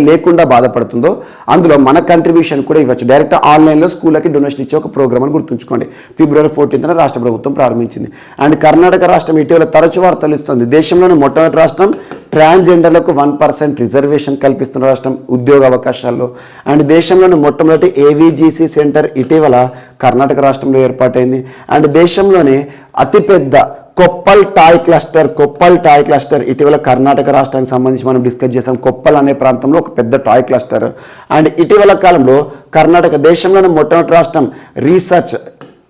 లేకుండా బాధపడుతుందో అందులో మన కంట్రిబ్యూషన్ కూడా ఇవ్వచ్చు. డైరెక్ట్ ఆన్లైన్లో స్కూళ్ళకి డొనేషన్ ఇచ్చే ఒక ప్రోగ్రామ్ అని గుర్తుంచుకోండి. February 14th రాష్ట్ర ప్రభుత్వం ప్రారంభించింది. అండ్ కర్ణాటక రాష్ట్రం ఇటీవల తరచు వార్తలు ఇస్తుంది. దేశంలోని మొట్టమొదటి రాష్ట్రం ట్రాన్స్జెండర్లకు 1% రిజర్వేషన్ కల్పిస్తున్న రాష్ట్రం ఉద్యోగ అవకాశాల్లో. అండ్ దేశంలోని మొట్టమొదటి AVGC సెంటర్ ఇటీవల కర్ణాటక రాష్ట్రంలో ఏర్పాటైంది. అండ్ దేశంలోనే అతిపెద్ద కొప్పల్ టాయ్ క్లస్టర్ ఇటీవల కర్ణాటక రాష్ట్రానికి సంబంధించి మనం డిస్కస్ చేసాం. కొప్పల్ అనే ప్రాంతంలో ఒక పెద్ద టాయ్ క్లస్టర్. అండ్ ఇటీవల కాలంలో కర్ణాటక దేశంలోని మొట్టమొదటి రాష్ట్రం రీసెర్చ్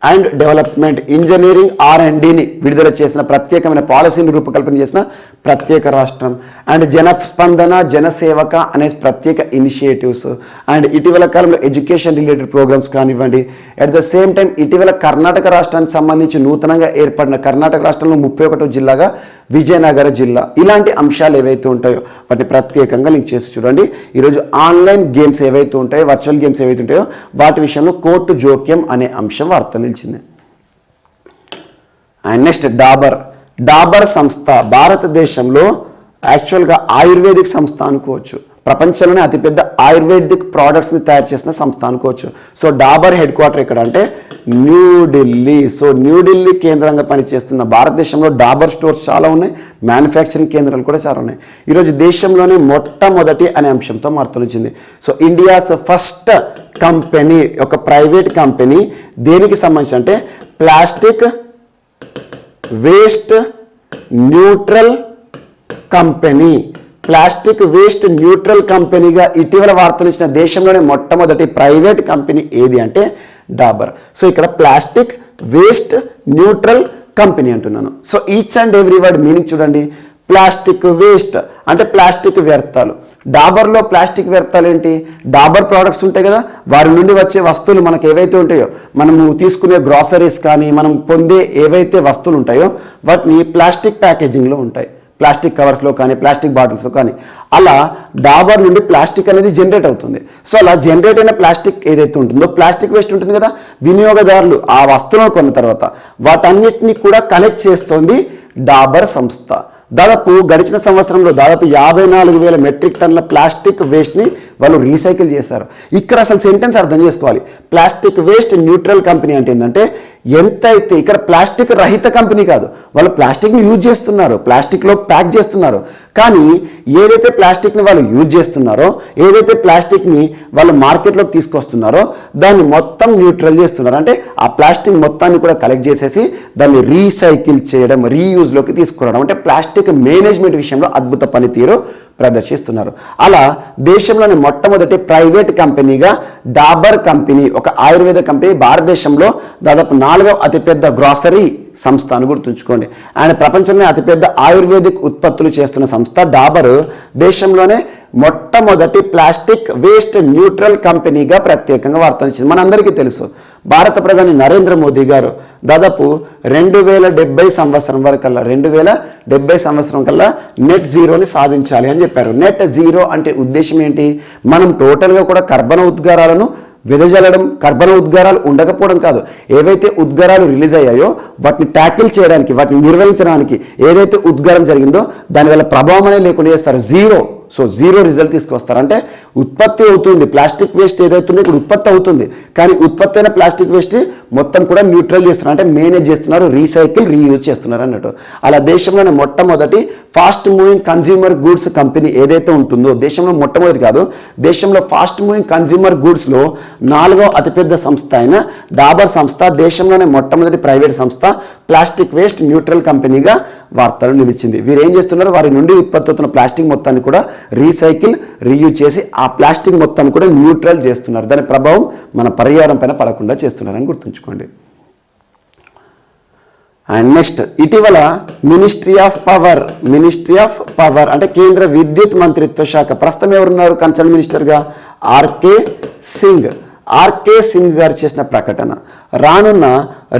అండ్ డెవలప్మెంట్, ఇంజనీరింగ్ R&Dని విడుదల చేసిన ప్రత్యేకమైన పాలసీని రూపకల్పన చేసిన ప్రత్యేక రాష్ట్రం. అండ్ జనస్పందన, జనసేవక అనే ప్రత్యేక ఇనిషియేటివ్స్. అండ్ ఇటీవల కాలంలో ఎడ్యుకేషన్ రిలేటెడ్ ప్రోగ్రామ్స్ కానివ్వండి. అట్ ద సేమ్ టైం ఇటీవల కర్ణాటక రాష్ట్రానికి సంబంధించి నూతనంగా ఏర్పడిన కర్ణాటక రాష్ట్రంలో 31వ జిల్లాగా విజయనగర జిల్లా. ఇలాంటి అంశాలు ఏవైతే ఉంటాయో వాటిని ప్రత్యేకంగా లింక్ చేసి చూడండి. ఈరోజు ఆన్లైన్ గేమ్స్ ఏవైతే ఉంటాయో, వర్చువల్ గేమ్స్ ఏవైతే ఉంటాయో వాటి విషయంలో కోర్టు జోక్యం అనే అంశం వార్తలు నిలిచింది. అండ్ నెక్స్ట్ డాబర్ సంస్థ భారతదేశంలో యాక్చువల్గా ఆయుర్వేదిక్ సంస్థ అనుకోవచ్చు. ప్రపంచంలోనే అతిపెద్ద ఆయుర్వేదిక్ ప్రోడక్ట్స్ని తయారు చేసిన సంస్థ అనుకోవచ్చు. సో డాబర్ హెడ్ క్వార్టర్ ఎక్కడ అంటే న్యూఢిల్లీ. సో న్యూఢిల్లీ కేంద్రంగా పనిచేస్తున్న భారతదేశంలో డాబర్ స్టోర్స్ చాలా ఉన్నాయి, మ్యానుఫ్యాక్చరింగ్ కేంద్రాలు కూడా చాలా ఉన్నాయి. ఈరోజు దేశంలోనే మొట్టమొదటి అనే అంశంతో వార్తలు వచ్చింది. సో ఇండియాస్ ఫస్ట్ కంపెనీ, ఒక ప్రైవేట్ కంపెనీ దేనికి సంబంధించి అంటే ప్లాస్టిక్ వేస్ట్ న్యూట్రల్ కంపెనీగా ఇటీవల వార్తలు ఇచ్చిన దేశంలోనే మొట్టమొదటి ప్రైవేట్ కంపెనీ ఏది అంటే డాబర్. సో ఇక్కడ ప్లాస్టిక్ వేస్ట్ న్యూట్రల్ కంపెనీ అంటున్నాను. So each and every word meaning చూడండి. ప్లాస్టిక్ వేస్ట్ అంటే ప్లాస్టిక్ వ్యర్థాలు. డాబర్లో ప్లాస్టిక్ వ్యర్థాలు ఏంటి? డాబర్ ప్రోడక్ట్స్ ఉంటాయి కదా, వారి నుండి వచ్చే వస్తువులు మనకు ఏవైతే ఉంటాయో, మనము తీసుకునే గ్రాసరీస్ కానీ మనం పొందే ఏవైతే వస్తువులు ఉంటాయో వాటిని ప్లాస్టిక్ ప్యాకేజింగ్లో ఉంటాయి, ప్లాస్టిక్ కవర్స్లో కానీ ప్లాస్టిక్ బాటిల్స్లో కానీ. అలా డాబర్ నుండి ప్లాస్టిక్ అనేది జనరేట్ అవుతుంది. సో అలా జనరేట్ అయిన ప్లాస్టిక్ ఏదైతే ఉంటుందో, ప్లాస్టిక్ వేస్ట్ ఉంటుంది కదా, వినియోగదారులు ఆ వస్తువులను కొన్న తర్వాత వాటన్నిటిని కూడా కలెక్ట్ చేస్తోంది డాబర్ సంస్థ. దాదాపు గడిచిన సంవత్సరంలో దాదాపు 54,000 మెట్రిక్ టన్నుల ప్లాస్టిక్ వేస్ట్ని వాళ్ళు రీసైకిల్ చేశారు. ఇక్కడ అసలు సెంటెన్స్ అర్థం చేసుకోవాలి. ప్లాస్టిక్ వేస్ట్ న్యూట్రల్ కంపెనీ అంటే ఏంటంటే ఎంతైతే ఇక్కడ ప్లాస్టిక్ రహిత కంపెనీ కాదు, వాళ్ళు ప్లాస్టిక్ని యూజ్ చేస్తున్నారు, ప్లాస్టిక్లో ప్యాక్ చేస్తున్నారు. కానీ ఏదైతే ప్లాస్టిక్ని వాళ్ళు యూజ్ చేస్తున్నారో, ఏదైతే ప్లాస్టిక్ని వాళ్ళు మార్కెట్లోకి తీసుకొస్తున్నారో దాన్ని మొత్తం న్యూట్రల్ చేస్తున్నారు. అంటే ఆ ప్లాస్టిక్ మొత్తాన్ని కూడా కలెక్ట్ చేసేసి దాన్ని రీసైకిల్ చేయడం, రీయూజ్లోకి తీసుకురావడం. అంటే ప్లాస్టిక్ మేనేజ్మెంట్ విషయంలో అద్భుత పనితీరు ప్రదర్శిస్తున్నారు. అలా దేశంలోని మొట్టమొదటి ప్రైవేట్ కంపెనీగా డాబర్ కంపెనీ, ఒక ఆయుర్వేద కంపెనీ, భారతదేశంలో దాదాపు 4వ అతిపెద్ద గ్రాసరీ సంస్థ అని గుర్తుంచుకోండి. అండ్ ప్రపంచంలోనే అతిపెద్ద ఆయుర్వేదిక్ ఉత్పత్తులు చేస్తున్న సంస్థ డాబర్ దేశంలోనే మొట్టమొదటి ప్లాస్టిక్ వేస్ట్ న్యూట్రల్ కంపెనీగా ప్రత్యేకంగా వార్తనిచ్చింది. మనందరికీ తెలుసు భారత ప్రధాని నరేంద్ర మోదీ గారు దాదాపు 2070 సంవత్సరం వరకల్లా 2070 సంవత్సరం కల్లా నెట్ జీరోని సాధించాలి అని చెప్పారు. నెట్ జీరో అంటే ఉద్దేశం ఏంటి? మనం టోటల్గా కూడా కర్బన ఉద్గారాలను వెదజల్లడం, కర్బన ఉద్గారాలు ఉండకపోవడం కాదు, ఏవైతే ఉద్గారాలు రిలీజ్ అయ్యాయో వాటిని ట్యాకిల్ చేయడానికి, వాటిని నిర్వహించడానికి ఏదైతే ఉద్గారం జరిగిందో దానివల్ల ప్రభావం అనేది లేకుండా చేస్తారు. జీరో రిజల్ట్ తీసుకొస్తారు. అంటే ఉత్పత్తి అవుతుంది, ప్లాస్టిక్ వేస్ట్ ఏదైతుందో ఇక్కడ ఉత్పత్తి అవుతుంది, కానీ ఉత్పత్తి అయిన ప్లాస్టిక్ వేస్ట్ మొత్తం కూడా న్యూట్రల్ చేస్తున్నారు, అంటే మేనేజ్ చేస్తున్నారు, రీసైకిల్ రీయూజ్ చేస్తున్నారు అన్నట్టు. అలా దేశంలోనే మొట్టమొదటి fast moving consumer goods company ఏదైతే ఉంటుందో, దేశంలో మొట్టమొదటి కాదు, దేశంలో ఫాస్ట్ మూవింగ్ కన్జ్యూమర్ గూడ్స్లో 4వ అతిపెద్ద సంస్థ అయిన డాబర్ సంస్థ దేశంలోనే మొట్టమొదటి ప్రైవేట్ సంస్థ ప్లాస్టిక్ వేస్ట్ న్యూట్రల్ కంపెనీగా వార్తలు నిలిచింది. వీరు ఏం చేస్తున్నారు? వారి నుండి ఉత్పత్తి అవుతున్న ప్లాస్టిక్ మొత్తాన్ని కూడా రీసైకిల్ రీయూజ్ చేసి ఆ ప్లాస్టిక్ మొత్తాన్ని కూడా న్యూట్రల్ చేస్తున్నారు. దాని ప్రభావం మన పర్యావరణం పైన పడకుండా చేస్తున్నారని గుర్తుంచుకోండి. అండ్ నెక్స్ట్, ఇటీవల మినిస్ట్రీ ఆఫ్ పవర్ అంటే కేంద్ర విద్యుత్ మంత్రిత్వ శాఖ, ప్రస్తుతం ఎవరున్నారు కన్సర్న్ మినిస్టర్గా? ఆర్కే సింగ్ గారు చేసిన ప్రకటన, రానున్న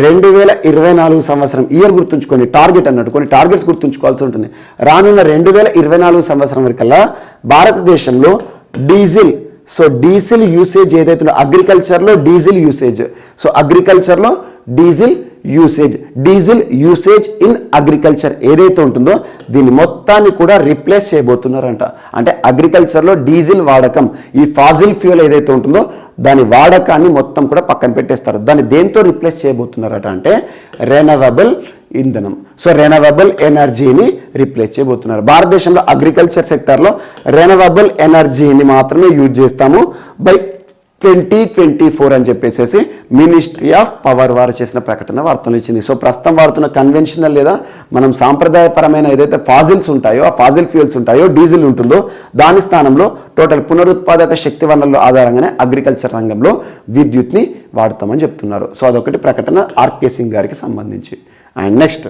2024 సంవత్సరం, ఇయర్ గుర్తుంచుకోండి, టార్గెట్ అన్నట్టు కొన్ని టార్గెట్స్ గుర్తుంచుకోవాల్సి ఉంటుంది. రానున్న 2024 సంవత్సరం వరకల్లా భారతదేశంలో డీజిల్ యూసేజ్ ఏదైతే అగ్రికల్చర్లో డీజిల్ యూసేజ్ ఇన్ అగ్రికల్చర్ ఏదైతే ఉంటుందో దీన్ని మొత్తాన్ని కూడా రీప్లేస్ చేయబోతున్నారంట. అంటే అగ్రికల్చర్లో డీజిల్ వాడకం, ఈ ఫాజిల్ ఫ్యూయల్ ఏదైతే ఉంటుందో దాని వాడకాన్ని మొత్తం కూడా పక్కన పెట్టేస్తారు. దాన్ని దేంతో రీప్లేస్ చేయబోతున్నారట అంటే రెన్యూవబుల్ ఇంధనం. రెన్యూవబుల్ ఎనర్జీని రీప్లేస్ చేయబోతున్నారు. భారతదేశంలో అగ్రికల్చర్ సెక్టార్లో రెన్యూవబుల్ ఎనర్జీని మాత్రమే యూజ్ చేస్తాము బై 2024 అని చెప్పేసి మినిస్ట్రీ ఆఫ్ పవర్ వారు చేసిన ప్రకటన వార్తలు ఇచ్చింది. ప్రస్తుతం వాడుతున్న కన్వెన్షనల్ లేదా మనం సాంప్రదాయపరమైన ఏదైతే ఫాజిల్స్ ఉంటాయో, ఆ ఫాజిల్ ఫ్యూయల్స్ ఉంటాయో, డీజిల్ ఉంటుందో దాని స్థానంలో టోటల్ పునరుత్పాదక శక్తి వనరుల ఆధారంగానే అగ్రికల్చర్ రంగంలో విద్యుత్ని వాడతామని చెప్తున్నారు. అదొకటి ప్రకటన ఆర్కే సింగ్ గారికి సంబంధించి. అండ్ నెక్స్ట్,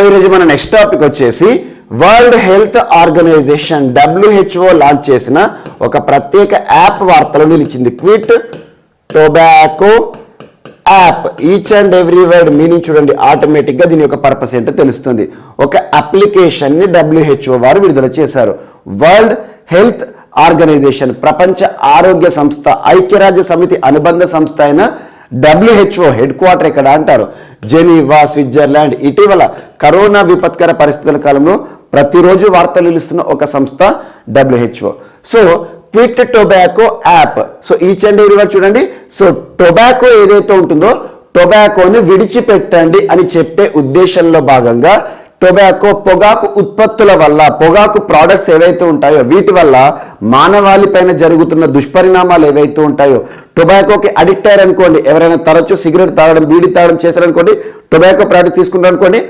ఈరోజు మన నెక్స్ట్ టాపిక్ వచ్చేసి World Health Organization WHO launch చేసిన ఒక ప్రత్యేక యాప్ వార్తలు నిలిచింది. Quit tobacco app. Each and every word meaning చూడండి, ఆటోమేటిక్గా దీని యొక్క పర్పస్ ఏంటో తెలుస్తుంది. ఒక అప్లికేషన్ని WHO వారు విడుదల చేశారు. వరల్డ్ హెల్త్ ఆర్గనైజేషన్, ప్రపంచ ఆరోగ్య సంస్థ, ఐక్యరాజ్య సమితి అనుబంధ సంస్థ అయిన WHO హెడ్ క్వార్టర్ ఎక్కడ అంటారు? Geneva, Switzerland. ఇటీవల కరోనా విపత్కర పరిస్థితుల కాలంలో ప్రతిరోజు వార్తలు నిలుస్తున్న ఒక సంస్థ WHO. Quit tobacco app. Each and every word చూడండి. టొబాకో ఏదైతే ఉంటుందో టొబాకోని విడిచిపెట్టండి అని చెప్పే ఉద్దేశంలో భాగంగా పొగాకు ఉత్పత్తుల వల్ల, పొగాకు ప్రోడక్ట్స్ ఏవైతే ఉంటాయో వీటి వల్ల మానవాళి పైన జరుగుతున్న దుష్పరిణామాలు ఏవైతే ఉంటాయో, టొబాకోకి అడిక్ట్ అయ్యారనుకోండి, ఎవరైనా తరచూ సిగరెట్ తాగడం, బీడీ తాగడం చేశారనుకోండి, టొబాకో ప్రోడక్ట్స్ తీసుకుంటారనుకోండి,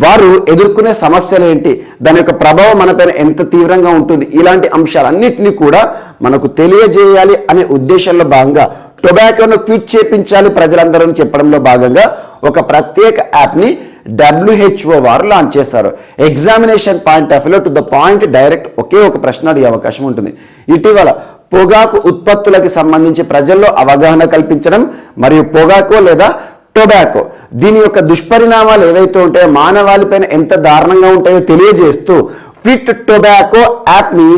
వారు ఎదుర్కొనే సమస్యలు ఏంటి, దాని యొక్క ప్రభావం మనపైన ఎంత తీవ్రంగా ఉంటుంది, ఇలాంటి అంశాలన్నింటినీ కూడా మనకు తెలియజేయాలి అనే ఉద్దేశంలో భాగంగా టొబాకోను క్విట్ చేపించాలి ప్రజలందరూ చెప్పడంలో భాగంగా ఒక ప్రత్యేక యాప్ని WHO వారు లాంచ్ చేశారు. ఎగ్జామినేషన్ పాయింట్ ఆఫ్ వ్యూలో టు ద పాయింట్ డైరెక్ట్ ఒకే ఒక ప్రశ్న అడిగే అవకాశం ఉంటుంది. ఇటీవల పొగాకు ఉత్పత్తులకి సంబంధించి ప్రజల్లో అవగాహన కల్పించడం మరియు పొగాకో లేదా టొబాకో దీని యొక్క దుష్పరిణామాలు ఏవైతే ఉంటాయో, మానవాళిపైన ఎంత దారుణంగా ఉంటాయో తెలియజేస్తూ క్విట్ టొబాకో యాప్ని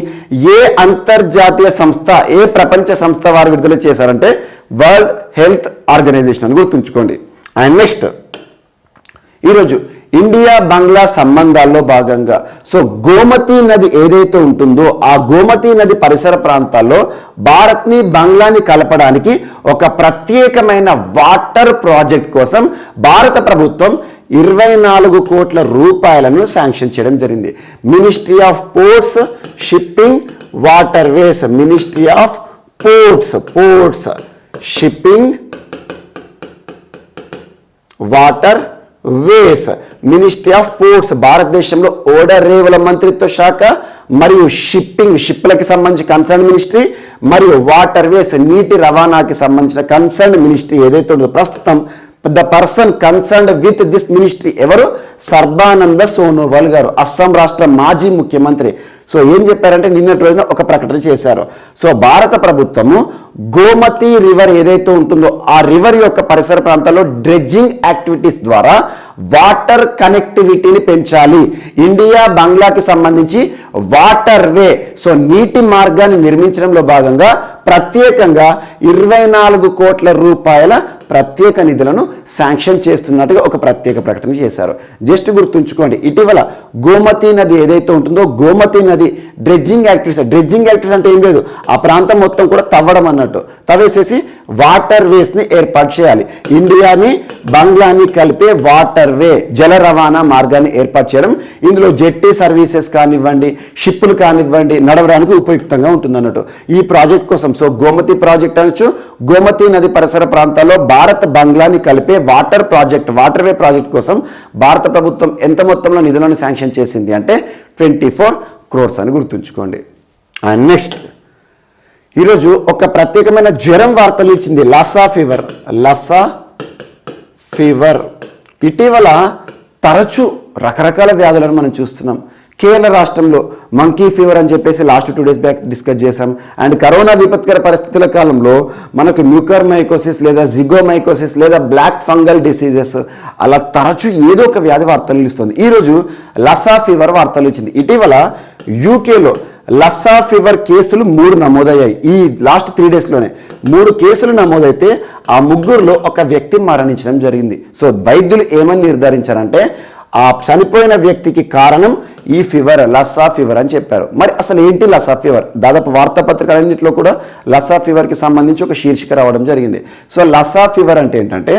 ఏ అంతర్జాతీయ సంస్థ, ఏ ప్రపంచ సంస్థ వారు విడుదల చేశారంటే వరల్డ్ హెల్త్ ఆర్గనైజేషన్ అని గుర్తుంచుకోండి. అండ్ నెక్స్ట్, ఈరోజు ఇండియా బంగ్లా సంబంధాల్లో భాగంగా గోమతి నది ఏదైతే ఉంటుందో ఆ గోమతి నది పరిసర ప్రాంతాల్లో భారత్ని బంగ్లాని కలపడానికి ఒక ప్రత్యేకమైన వాటర్ ప్రాజెక్ట్ కోసం భారత ప్రభుత్వం 24 కోట్ల రూపాయలను శాంక్షన్ చేయడం జరిగింది. Ministry of ports, shipping, waterways, ministry of ports, shipping, water ways, ministry of ports భారతదేశంలో ఓడరేవుల మంత్రిత్వ శాఖ మరియు షిప్లకి సంబంధించి కన్సర్న్ మినిస్ట్రీ మరియు వాటర్ వేస్ నీటి రవాణాకి సంబంధించిన కన్సర్న్ మినిస్ట్రీ ఏదైతే ఉందో ప్రస్తుతం the person concerned with this ministry ఎవరు? సర్బానంద సోనోవాల్ గారు, అస్సాం రాష్ట్ర మాజీ ముఖ్యమంత్రి. సో ఏం చెప్పారంటే నిన్నటి రోజున ఒక ప్రకటన చేశారు. సో భారత ప్రభుత్వము గోమతి రివర్ ఏదైతే ఉంటుందో ఆ రివర్ యొక్క పరిసర ప్రాంతాల్లో డ్రెడ్జింగ్ యాక్టివిటీస్ ద్వారా వాటర్ కనెక్టివిటీని పెంచాలి. ఇండియా బంగ్లాకి సంబంధించి వాటర్ వే, సో నీటి మార్గాన్ని నిర్మించడంలో భాగంగా ప్రత్యేకంగా 24 కోట్ల రూపాయల ప్రత్యేక నిధులను శాంక్షన్ చేస్తున్నట్టుగా ఒక ప్రత్యేక ప్రకటన చేశారు. జస్ట్ గుర్తుంచుకోండి, ఇటీవల గోమతి నది ఏదైతే ఉంటుందో గోమతి నది డ్రెడ్జింగ్ యాక్టివిటీస్ అంటే ఏం లేదు, ఆ ప్రాంతం మొత్తం కూడా తవ్వడం అన్నట్టు, తవ్వేసేసి వాటర్ వేస్ని ఏర్పాటు చేయాలి. ఇండియాని బంగ్లాని కలిపే వాటర్ వే జల రవాణా మార్గాన్ని ఏర్పాటు చేయడం, ఇందులో జెట్టి సర్వీసెస్ కానివ్వండి, షిప్పులు కానివ్వండి నడవడానికి ఉపయుక్తంగా ఉంటుంది అన్నట్టు ఈ ప్రాజెక్ట్ కోసం. సో గోమతి ప్రాజెక్ట్ అనొచ్చు. గోమతి నది పరిసర ప్రాంతాల్లో భారత్ బంగ్లాని కలిపే వాటర్ వే ప్రాజెక్ట్ కోసం భారత ప్రభుత్వం ఎంత మొత్తంలో నిధులను శాంక్షన్ చేసింది అంటే 24 crores అని గుర్తుంచుకోండి. అండ్ నెక్స్ట్ ఈరోజు ఒక ప్రత్యేకమైన జ్వరం వార్తలు ఇచ్చింది, లసా ఫీవర్. ఇటీవల తరచూ రకరకాల వ్యాధులను మనం చూస్తున్నాం. కేరళ రాష్ట్రంలో మంకీ ఫీవర్ అని చెప్పేసి లాస్ట్ 2 days బ్యాక్ డిస్కస్ చేసాం. అండ్ కరోనా విపత్కర పరిస్థితుల కాలంలో మనకు మ్యూకర్మైకోసిస్ లేదా జిగోమైకోసిస్ లేదా బ్లాక్ ఫంగల్ డిసీజెస్ అలా తరచూ ఏదో ఒక వ్యాధి వార్తలు ఇస్తుంది. ఈరోజు లసా ఫీవర్ వార్తలు ఇచ్చింది. ఇటీవల యూకేలో లసా ఫీవర్ కేసులు 3 నమోదయ్యాయి. ఈ లాస్ట్ 3 daysలోనే 3 కేసులు నమోదైతే ఆ 3గురిలో ఒక వ్యక్తి మరణించడం జరిగింది. సో వైద్యులు ఏమని నిర్ధారించారంటే ఆ చనిపోయిన వ్యక్తికి కారణం ఈ ఫీవర్, లసా ఫీవర్ అని చెప్పారు. మరి అసలు ఏంటి లసా ఫీవర్? దాదాపు వార్తాపత్రికలన్నింటిలో కూడా లసా ఫీవర్కి సంబంధించి ఒక శీర్షిక రావడం జరిగింది. సో లసా ఫీవర్ అంటే ఏంటంటే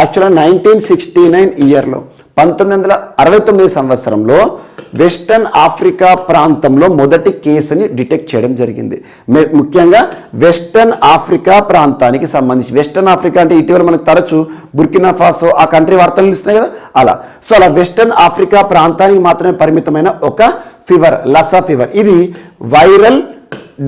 యాక్చువల్గా 1969 ఇయర్లో 1969 సంవత్సరంలో వెస్టర్న్ ఆఫ్రికా ప్రాంతంలో మొదటి కేసుని డిటెక్ట్ చేయడం జరిగింది. ముఖ్యంగా వెస్టర్న్ ఆఫ్రికా ప్రాంతానికి సంబంధించి, వెస్టర్న్ ఆఫ్రికా అంటే ఇటీవల మనకు తరచూ బుర్కినా ఫాసో ఆ కంట్రీ వార్తలు ఇస్తున్నాయి కదా అలా. సో అలా వెస్టర్న్ ఆఫ్రికా ప్రాంతానికి మాత్రమే పరిమితమైన ఒక ఫీవర్ లసా ఫీవర్. ఇది వైరల్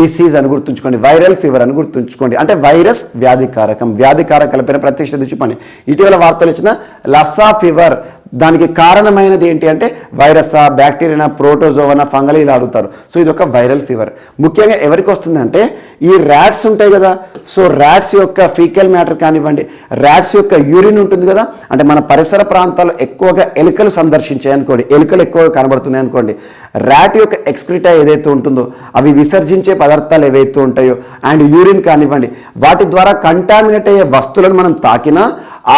డిసీజ్ అని గుర్తుంచుకోండి, వైరల్ ఫీవర్ అని గుర్తుంచుకోండి. అంటే వైరస్ వ్యాధికారకాలపైన ప్రత్యక్ష చూపండి. ఇటీవల వార్తలు ఇచ్చిన లసా ఫీవర్ దానికి కారణమైనది ఏంటి అంటే వైరసా, బ్యాక్టీరియా, ప్రోటోజోవనా, ఫంగల్ ఇలా అడుగుతారు. సో ఇది ఒక వైరల్ ఫీవర్. ముఖ్యంగా ఎవరికి వస్తుందంటే ఈ ర్యాట్స్ ఉంటాయి కదా, సో ర్యాట్స్ యొక్క ఫీకల్ మ్యాటర్ కానివ్వండి, ర్యాట్స్ యొక్క యూరిన్ ఉంటుంది కదా, అంటే మన పరిసర ప్రాంతాల్లో ఎక్కువగా ఎలుకలు సందర్శించాయి అనుకోండి, ఎలుకలు ఎక్కువగా కనబడుతున్నాయి అనుకోండి, ర్యాట్ యొక్క ఎక్స్క్రిటా ఏదైతే ఉంటుందో అవి విసర్జించే పదార్థాలు ఏవైతే ఉంటాయో అండ్ యూరిన్ కానివ్వండి, వాటి ద్వారా కంటామినేట్ అయ్యే వస్తువులను మనం తాకినా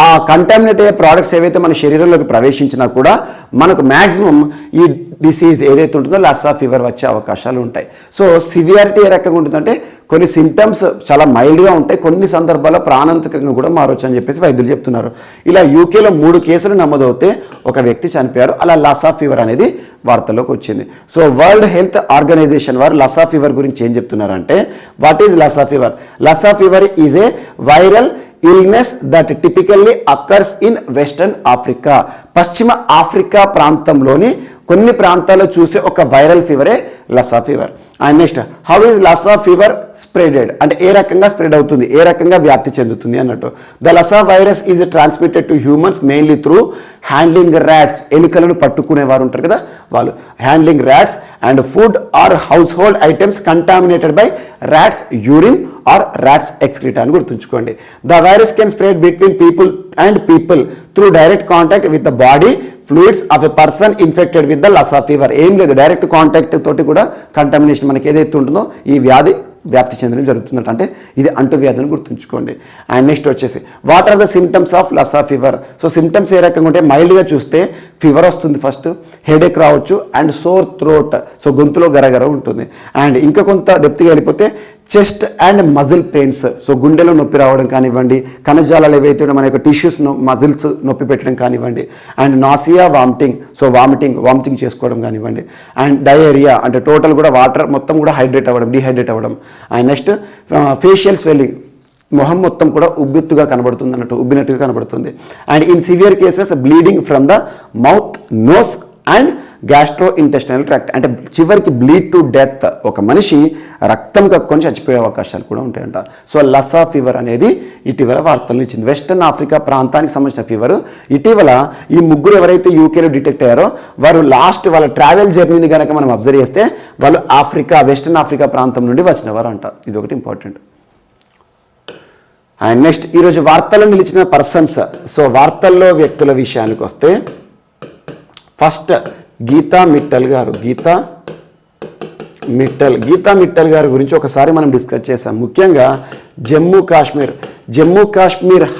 ఆ కంటామినేట్ అయ్యే ప్రోడక్ట్స్ ఏవైతే మన శరీరంలోకి ప్రవేశించినా కూడా మనకు మ్యాక్సిమం ఈ డిసీజ్ ఏదైతే ఉంటుందో లసా ఫీవర్ వచ్చే అవకాశాలు ఉంటాయి. సో సివియారిటీ ఏ రకంగా ఉంటుందంటే కొన్ని సిమ్టమ్స్ చాలా మైల్డ్గా ఉంటాయి, కొన్ని సందర్భాల్లో ప్రాణాంతకంగా కూడా మారవచ్చు అని చెప్పేసి వైద్యులు చెప్తున్నారు. ఇలా యూకేలో 3 కేసులు నమోదవుతే ఒక వ్యక్తి చనిపోయారు. అలా లసా ఫీవర్ అనేది వార్తల్లోకి వచ్చింది. సో వరల్డ్ హెల్త్ ఆర్గనైజేషన్ వారు లసా ఫీవర్ గురించి ఏం చెప్తున్నారంటే what is Lassa fever? Lassa fever is a viral illness that typically occurs in western Africa. పశ్చిమ ఆఫ్రికా ప్రాంతంలోని కొన్ని ప్రాంతాల్లో చూసే ఒక వైరల్ ఫీవరే Lassa fever. And next how is Lassa fever spreaded అంటే ఏ రకంగా స్ప్రెడ్ అవుతుంది, ఏ రకంగా వ్యాప్తి చెందుతుంది అన్నట్టు. The Lassa virus is transmitted to humans mainly through handling rats. ఎలుకలను పట్టుకునేవారు ఉంటారు కదా వాళ్ళు, handling rats and food or household items contaminated by rats urine or rats excreta అని గుర్తుంచుకోండి. The virus can spread between people through direct contact with the body fluids of a person infected with the Lassa fever. ఏం లేదు, direct contact తోటి కూడా contamination మనకి ఏదైతే ఉంటుందో ఈ వ్యాధి వ్యాప్తి చెందడం జరుగుతుందంట. అంటే ఇది అంటువ్యాధిని గుర్తుంచుకోండి. అండ్ నెక్స్ట్ వచ్చేసి what are the symptoms of Lassa fever? So symptoms ఏ రకంగా ఉంటే మైల్డ్గా చూస్తే ఫీవర్ వస్తుంది, ఫస్ట్ హెడేక్ రావచ్చు అండ్ సోర్ థ్రోట్, సో గొంతులో గరగర ఉంటుంది. అండ్ ఇంకా కొంత డెప్త్గా వెళ్ళిపోతే chest and muscle pains, so గుండెలో నొప్పి రావడం కానివ్వండి, కణజాలాలు ఏవైతే మన యొక్క టిష్యూస్ మజిల్స్ నొప్పి పెట్టడం కానివ్వండి, and nausea vomiting, so vomiting చేసుకోవడం కానివ్వండి, అండ్ డయేరియా అంటే టోటల్ కూడా వాటర్ మొత్తం కూడా డిహైడ్రేట్ అవ్వడం, అండ్ నెక్స్ట్ ఫేషియల్ స్వెల్లింగ్, మొహం మొత్తం కూడా ఉబ్బినట్టుగా కనబడుతుంది. And in severe cases bleeding from the mouth, nose and gastrointestinal tract, అంటే చివరికి బ్లీడ్ టు డెత్, ఒక మనిషి రక్తం కక్కుని చచ్చిపోయే అవకాశాలు కూడా ఉంటాయంట. సో లసా ఫీవర్ అనేది ఇటీవల వార్తలను ఇచ్చింది. వెస్టర్న్ ఆఫ్రికా ప్రాంతానికి సంబంధించిన ఫీవర్. ఇటీవల ఈ ముగ్గురు ఎవరైతే యూకేలో డిటెక్ట్ అయ్యారో వారు వాళ్ళ ట్రావెల్ జర్నీని కనుక మనం అబ్జర్వ్ చేస్తే వాళ్ళు వెస్టర్న్ ఆఫ్రికా ప్రాంతం నుండి వచ్చినవారు అంట. ఇది ఒకటి ఇంపార్టెంట్. అండ్ నెక్స్ట్ ఈరోజు వార్తల్లో నిలిచిన పర్సన్స్. సో వార్తల్లో వ్యక్తుల విషయానికి వస్తే ఫస్ట్ గీతా మిట్టల్ గారు గురించి ఒకసారి మనం డిస్కస్ చేసాం. ముఖ్యంగా జమ్మూ కాశ్మీర్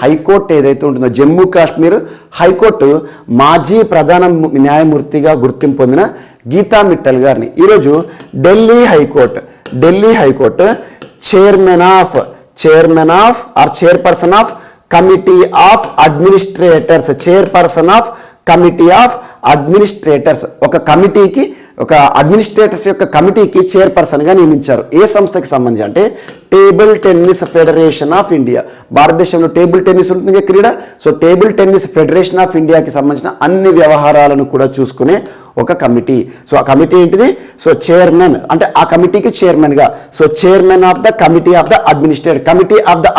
హైకోర్టు ఏదైతే ఉంటుందో, జమ్మూ కాశ్మీర్ హైకోర్టు మాజీ ప్రధాన న్యాయమూర్తిగా గుర్తింపు పొందిన గీతా మిట్టల్ గారిని ఈరోజు Delhi high court chairperson of committee of administrators ఒక అడ్మినిస్ట్రేటర్స్ యొక్క కమిటీకి చైర్పర్సన్గా నియమించారు. ఏ సంస్థకి సంబంధించి అంటే table tennis federation of India. భారతదేశంలో టేబుల్ టెన్నిస్ ఉంటుంది క్రీడ. So table tennis federation of ఇండియాకి సంబంధించిన అన్ని వ్యవహారాలను కూడా చూసుకునే ఒక కమిటీ. సో ఆ కమిటీ ఏంటిది? సో చైర్మన్ అంటే ఆ కమిటీకి చైర్మన్గా, so chairman of the committee of the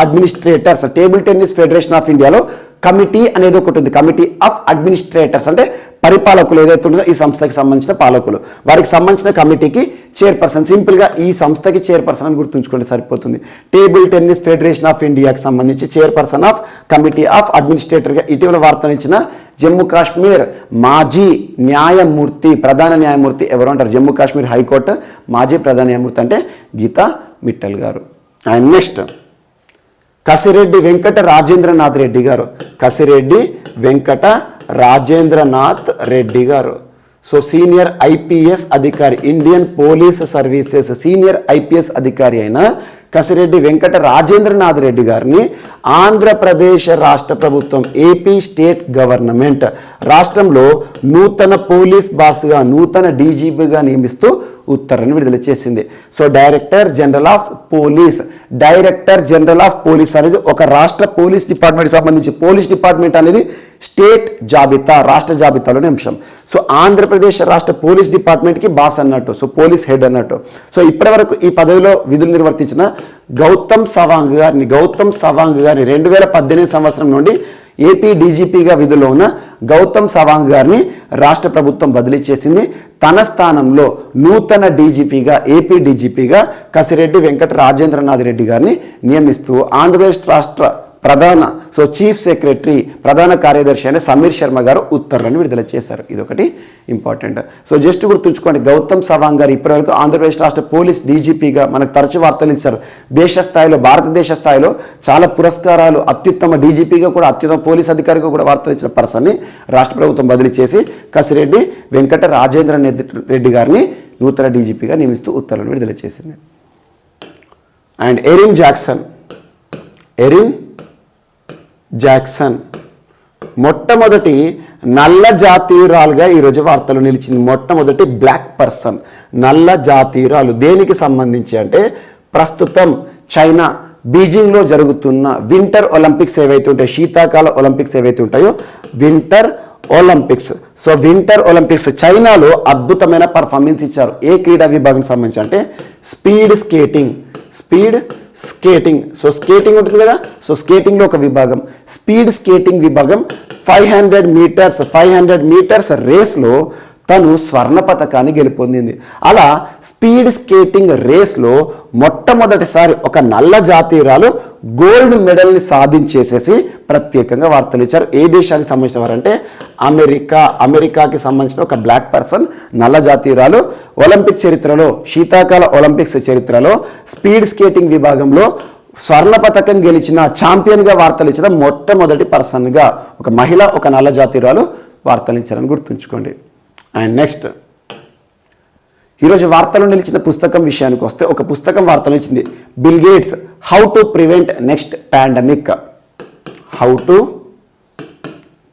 administrators. Table tennis federation of ఇండియాలో కమిటీ అనేది ఒకటి ఉంది. కమిటీ ఆఫ్ అడ్మినిస్ట్రేటర్స్ అంటే పరిపాలకులు ఏదైతే ఉంటుందో ఈ సంస్థకి సంబంధించిన పాలకులు, వారికి సంబంధించిన కమిటీకి చైర్పర్సన్. సింపుల్గా ఈ సంస్థకి చైర్పర్సన్ అని గుర్తుంచుకోండి సరిపోతుంది. టేబుల్ టెన్నిస్ ఫెడరేషన్ ఆఫ్ ఇండియాకి సంబంధించి చైర్పర్సన్ ఆఫ్ కమిటీ ఆఫ్ అడ్మినిస్ట్రేటర్గా ఇటీవల వార్తలు ఇచ్చిన జమ్మూ కాశ్మీర్ మాజీ ప్రధాన న్యాయమూర్తి ఎవరు అంటారు? జమ్మూ కాశ్మీర్ హైకోర్టు మాజీ ప్రధాన న్యాయమూర్తి అంటే గీతా మిట్టల్ గారు. అండ్ నెక్స్ట్ కసిరెడ్డి వెంకట రాజేంద్రనాథ్ రెడ్డి గారు. సో సీనియర్ ఐపీఎస్ అధికారి, Indian police services senior IPS అధికారి అయిన కసిరెడ్డి వెంకట రాజేంద్రనాథ్ రెడ్డి గారిని ఆంధ్రప్రదేశ్ రాష్ట్ర ప్రభుత్వం, ఏపీ స్టేట్ గవర్నమెంట్ రాష్ట్రంలో నూతన పోలీస్ బాస్గా, నూతన డీజీపీగా నియమిస్తూ ఉత్తర్వులను విడుదల చేసింది. So director general of police అనేది ఒక రాష్ట్ర పోలీస్ డిపార్ట్మెంట్కి సంబంధించి, పోలీస్ డిపార్ట్మెంట్ అనేది స్టేట్ జాబితా, రాష్ట్ర జాబితాలోని అంశం. సో ఆంధ్రప్రదేశ్ రాష్ట్ర పోలీస్ డిపార్ట్మెంట్కి బాస్ అన్నట్టు, సో పోలీస్ హెడ్ అన్నట్టు. సో ఇప్పటివరకు ఈ పదవిలో విధులు నిర్వర్తించిన గౌతమ్ సవాంగ్ గారిని 2018 సంవత్సరం నుండి ఏపీ డీజీపీగా విధుల్లో ఉన్న గౌతమ్ సవాంగ్ గారిని రాష్ట్ర ప్రభుత్వం బదిలీ చేసింది. తన స్థానంలో నూతన ఏపీ డీజీపీగా కసిరెడ్డి వెంకట రాజేంద్రనాథ్ రెడ్డి గారిని నియమిస్తూ ఆంధ్రప్రదేశ్ రాష్ట్ర చీఫ్ సెక్రటరీ, ప్రధాన కార్యదర్శి అయిన సమీర్ శర్మ గారు ఉత్తర్వులను విడుదల చేశారు. ఇదొకటి ఇంపార్టెంట్. సో జస్ట్ గుర్తుంచుకోండి, గౌతమ్ సవాంగ్ గారు ఇప్పటివరకు ఆంధ్రప్రదేశ్ రాష్ట్ర పోలీస్ డీజీపీగా మనకు తరచు వార్తలు ఇచ్చారు. భారతదేశ స్థాయిలో చాలా పురస్కారాలు, అత్యుత్తమ డీజీపీగా కూడా, అత్యుత్తమ పోలీస్ అధికారిగా కూడా వార్తలు ఇచ్చిన పర్సన్ని రాష్ట్ర ప్రభుత్వం బదిలీ చేసి కసిరెడ్డి వెంకట రాజేంద్రనాథ్ రెడ్డి గారిని నూతన డీజీపీగా నియమిస్తూ ఉత్తర్వులను విడుదల చేసింది. అండ్ ఎరిన్ జాక్సన్ మొట్టమొదటి నల్ల జాతీయురాలుగా ఈరోజు వార్తలు నిలిచింది. మొట్టమొదటి బ్లాక్ పర్సన్, నల్ల జాతీయురాలు. దేనికి సంబంధించి అంటే ప్రస్తుతం చైనా బీజింగ్లో జరుగుతున్న వింటర్ ఒలింపిక్స్ ఏవైతే ఉంటాయో, శీతాకాల ఒలింపిక్స్ ఏవైతే ఉంటాయో వింటర్ ఒలింపిక్స్ చైనాలో అద్భుతమైన పర్ఫార్మెన్స్ ఇచ్చారు. ఏ క్రీడా విభాగం సంబంధించి అంటే స్పీడ్ స్కేటింగ్. సో స్కేటింగ్ ఉంటుంది కదా, సో స్కేటింగ్లో ఒక విభాగం, స్పీడ్ స్కేటింగ్ విభాగం 500 మీటర్స్ రేస్లో తను స్వర్ణ పతకాన్ని గెలుపొందింది. అలా స్పీడ్ స్కేటింగ్ రేస్లో మొట్టమొదటిసారి ఒక నల్ల జాతీయురాలు గోల్డ్ మెడల్ని సాధించేసేసి ప్రత్యేకంగా వార్తలు ఇచ్చారు. ఏ దేశానికి సంబంధించిన వారంటే అమెరికాకి సంబంధించిన ఒక బ్లాక్ పర్సన్, నల్ల జాతీయురాలు. ఒలింపిక్ చరిత్రలో, శీతాకాల ఒలింపిక్స్ చరిత్రలో స్పీడ్ స్కేటింగ్ విభాగంలో స్వర్ణ పతకం గెలిచిన, ఛాంపియన్గా వార్తలు ఇచ్చిన మొట్టమొదటి పర్సన్గా ఒక మహిళ, ఒక నల్ల జాతీయురాలు వార్తలు ఇచ్చారని గుర్తుంచుకోండి. అండ్ నెక్స్ట్ ఈరోజు వార్తలు నిలిచిన పుస్తకం విషయానికి వస్తే ఒక పుస్తకం వార్తలు నిలిచింది, Bill Gates how to prevent next pandemic. How to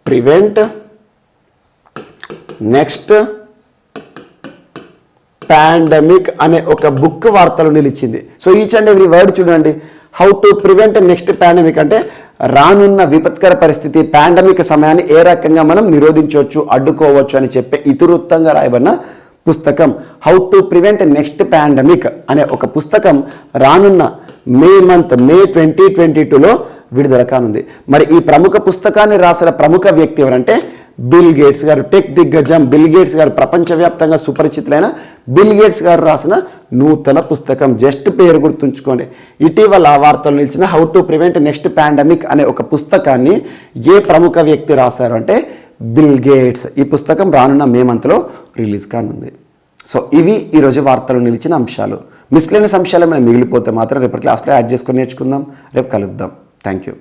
prevent next pandemic అనే ఒక బుక్ వార్తలు నిలిచింది. So each and every word చూడండి. How to prevent next pandemic అంటే రానున్న విపత్కర పరిస్థితి పాండమిక్ సమయాన్ని ఏ రకంగా మనం నిరోధించవచ్చు, అడ్డుకోవచ్చు అని చెప్పే ఇతివృత్తంగా రాయబడిన పుస్తకం how to prevent next pandemic అనే ఒక పుస్తకం రానున్న మే 2022లో విడుదల కానుంది. మరి ఈ ప్రముఖ పుస్తకాన్ని రాసిన ప్రముఖ వ్యక్తి ఎవరంటే బిల్ గేట్స్ గారు. టెక్ దిగ్గజం బిల్ గేట్స్ గారు, ప్రపంచవ్యాప్తంగా సుపరిచితులైన బిల్ గేట్స్ గారు రాసిన నూతన పుస్తకం. జస్ట్ పేరు గుర్తుంచుకోండి. ఇటీవల వార్తలు నిలిచిన how to prevent next pandemic అనే ఒక పుస్తకాన్ని ఏ ప్రముఖ వ్యక్తి రాశారు అంటే బిల్ గేట్స్. ఈ పుస్తకం రానున్న మే మంత్లో రిలీజ్ కానుంది. సో ఇవి ఈరోజు వార్తలు నిలిచిన అంశాలు. మిస్లేనియస్ అంశాలు ఏమైనా మిగిలిపోతే మాత్రం రేపటి క్లాస్లో యాడ్ చేసుకొని నేర్చుకుందాం. రేపు కలుద్దాం. Thank you.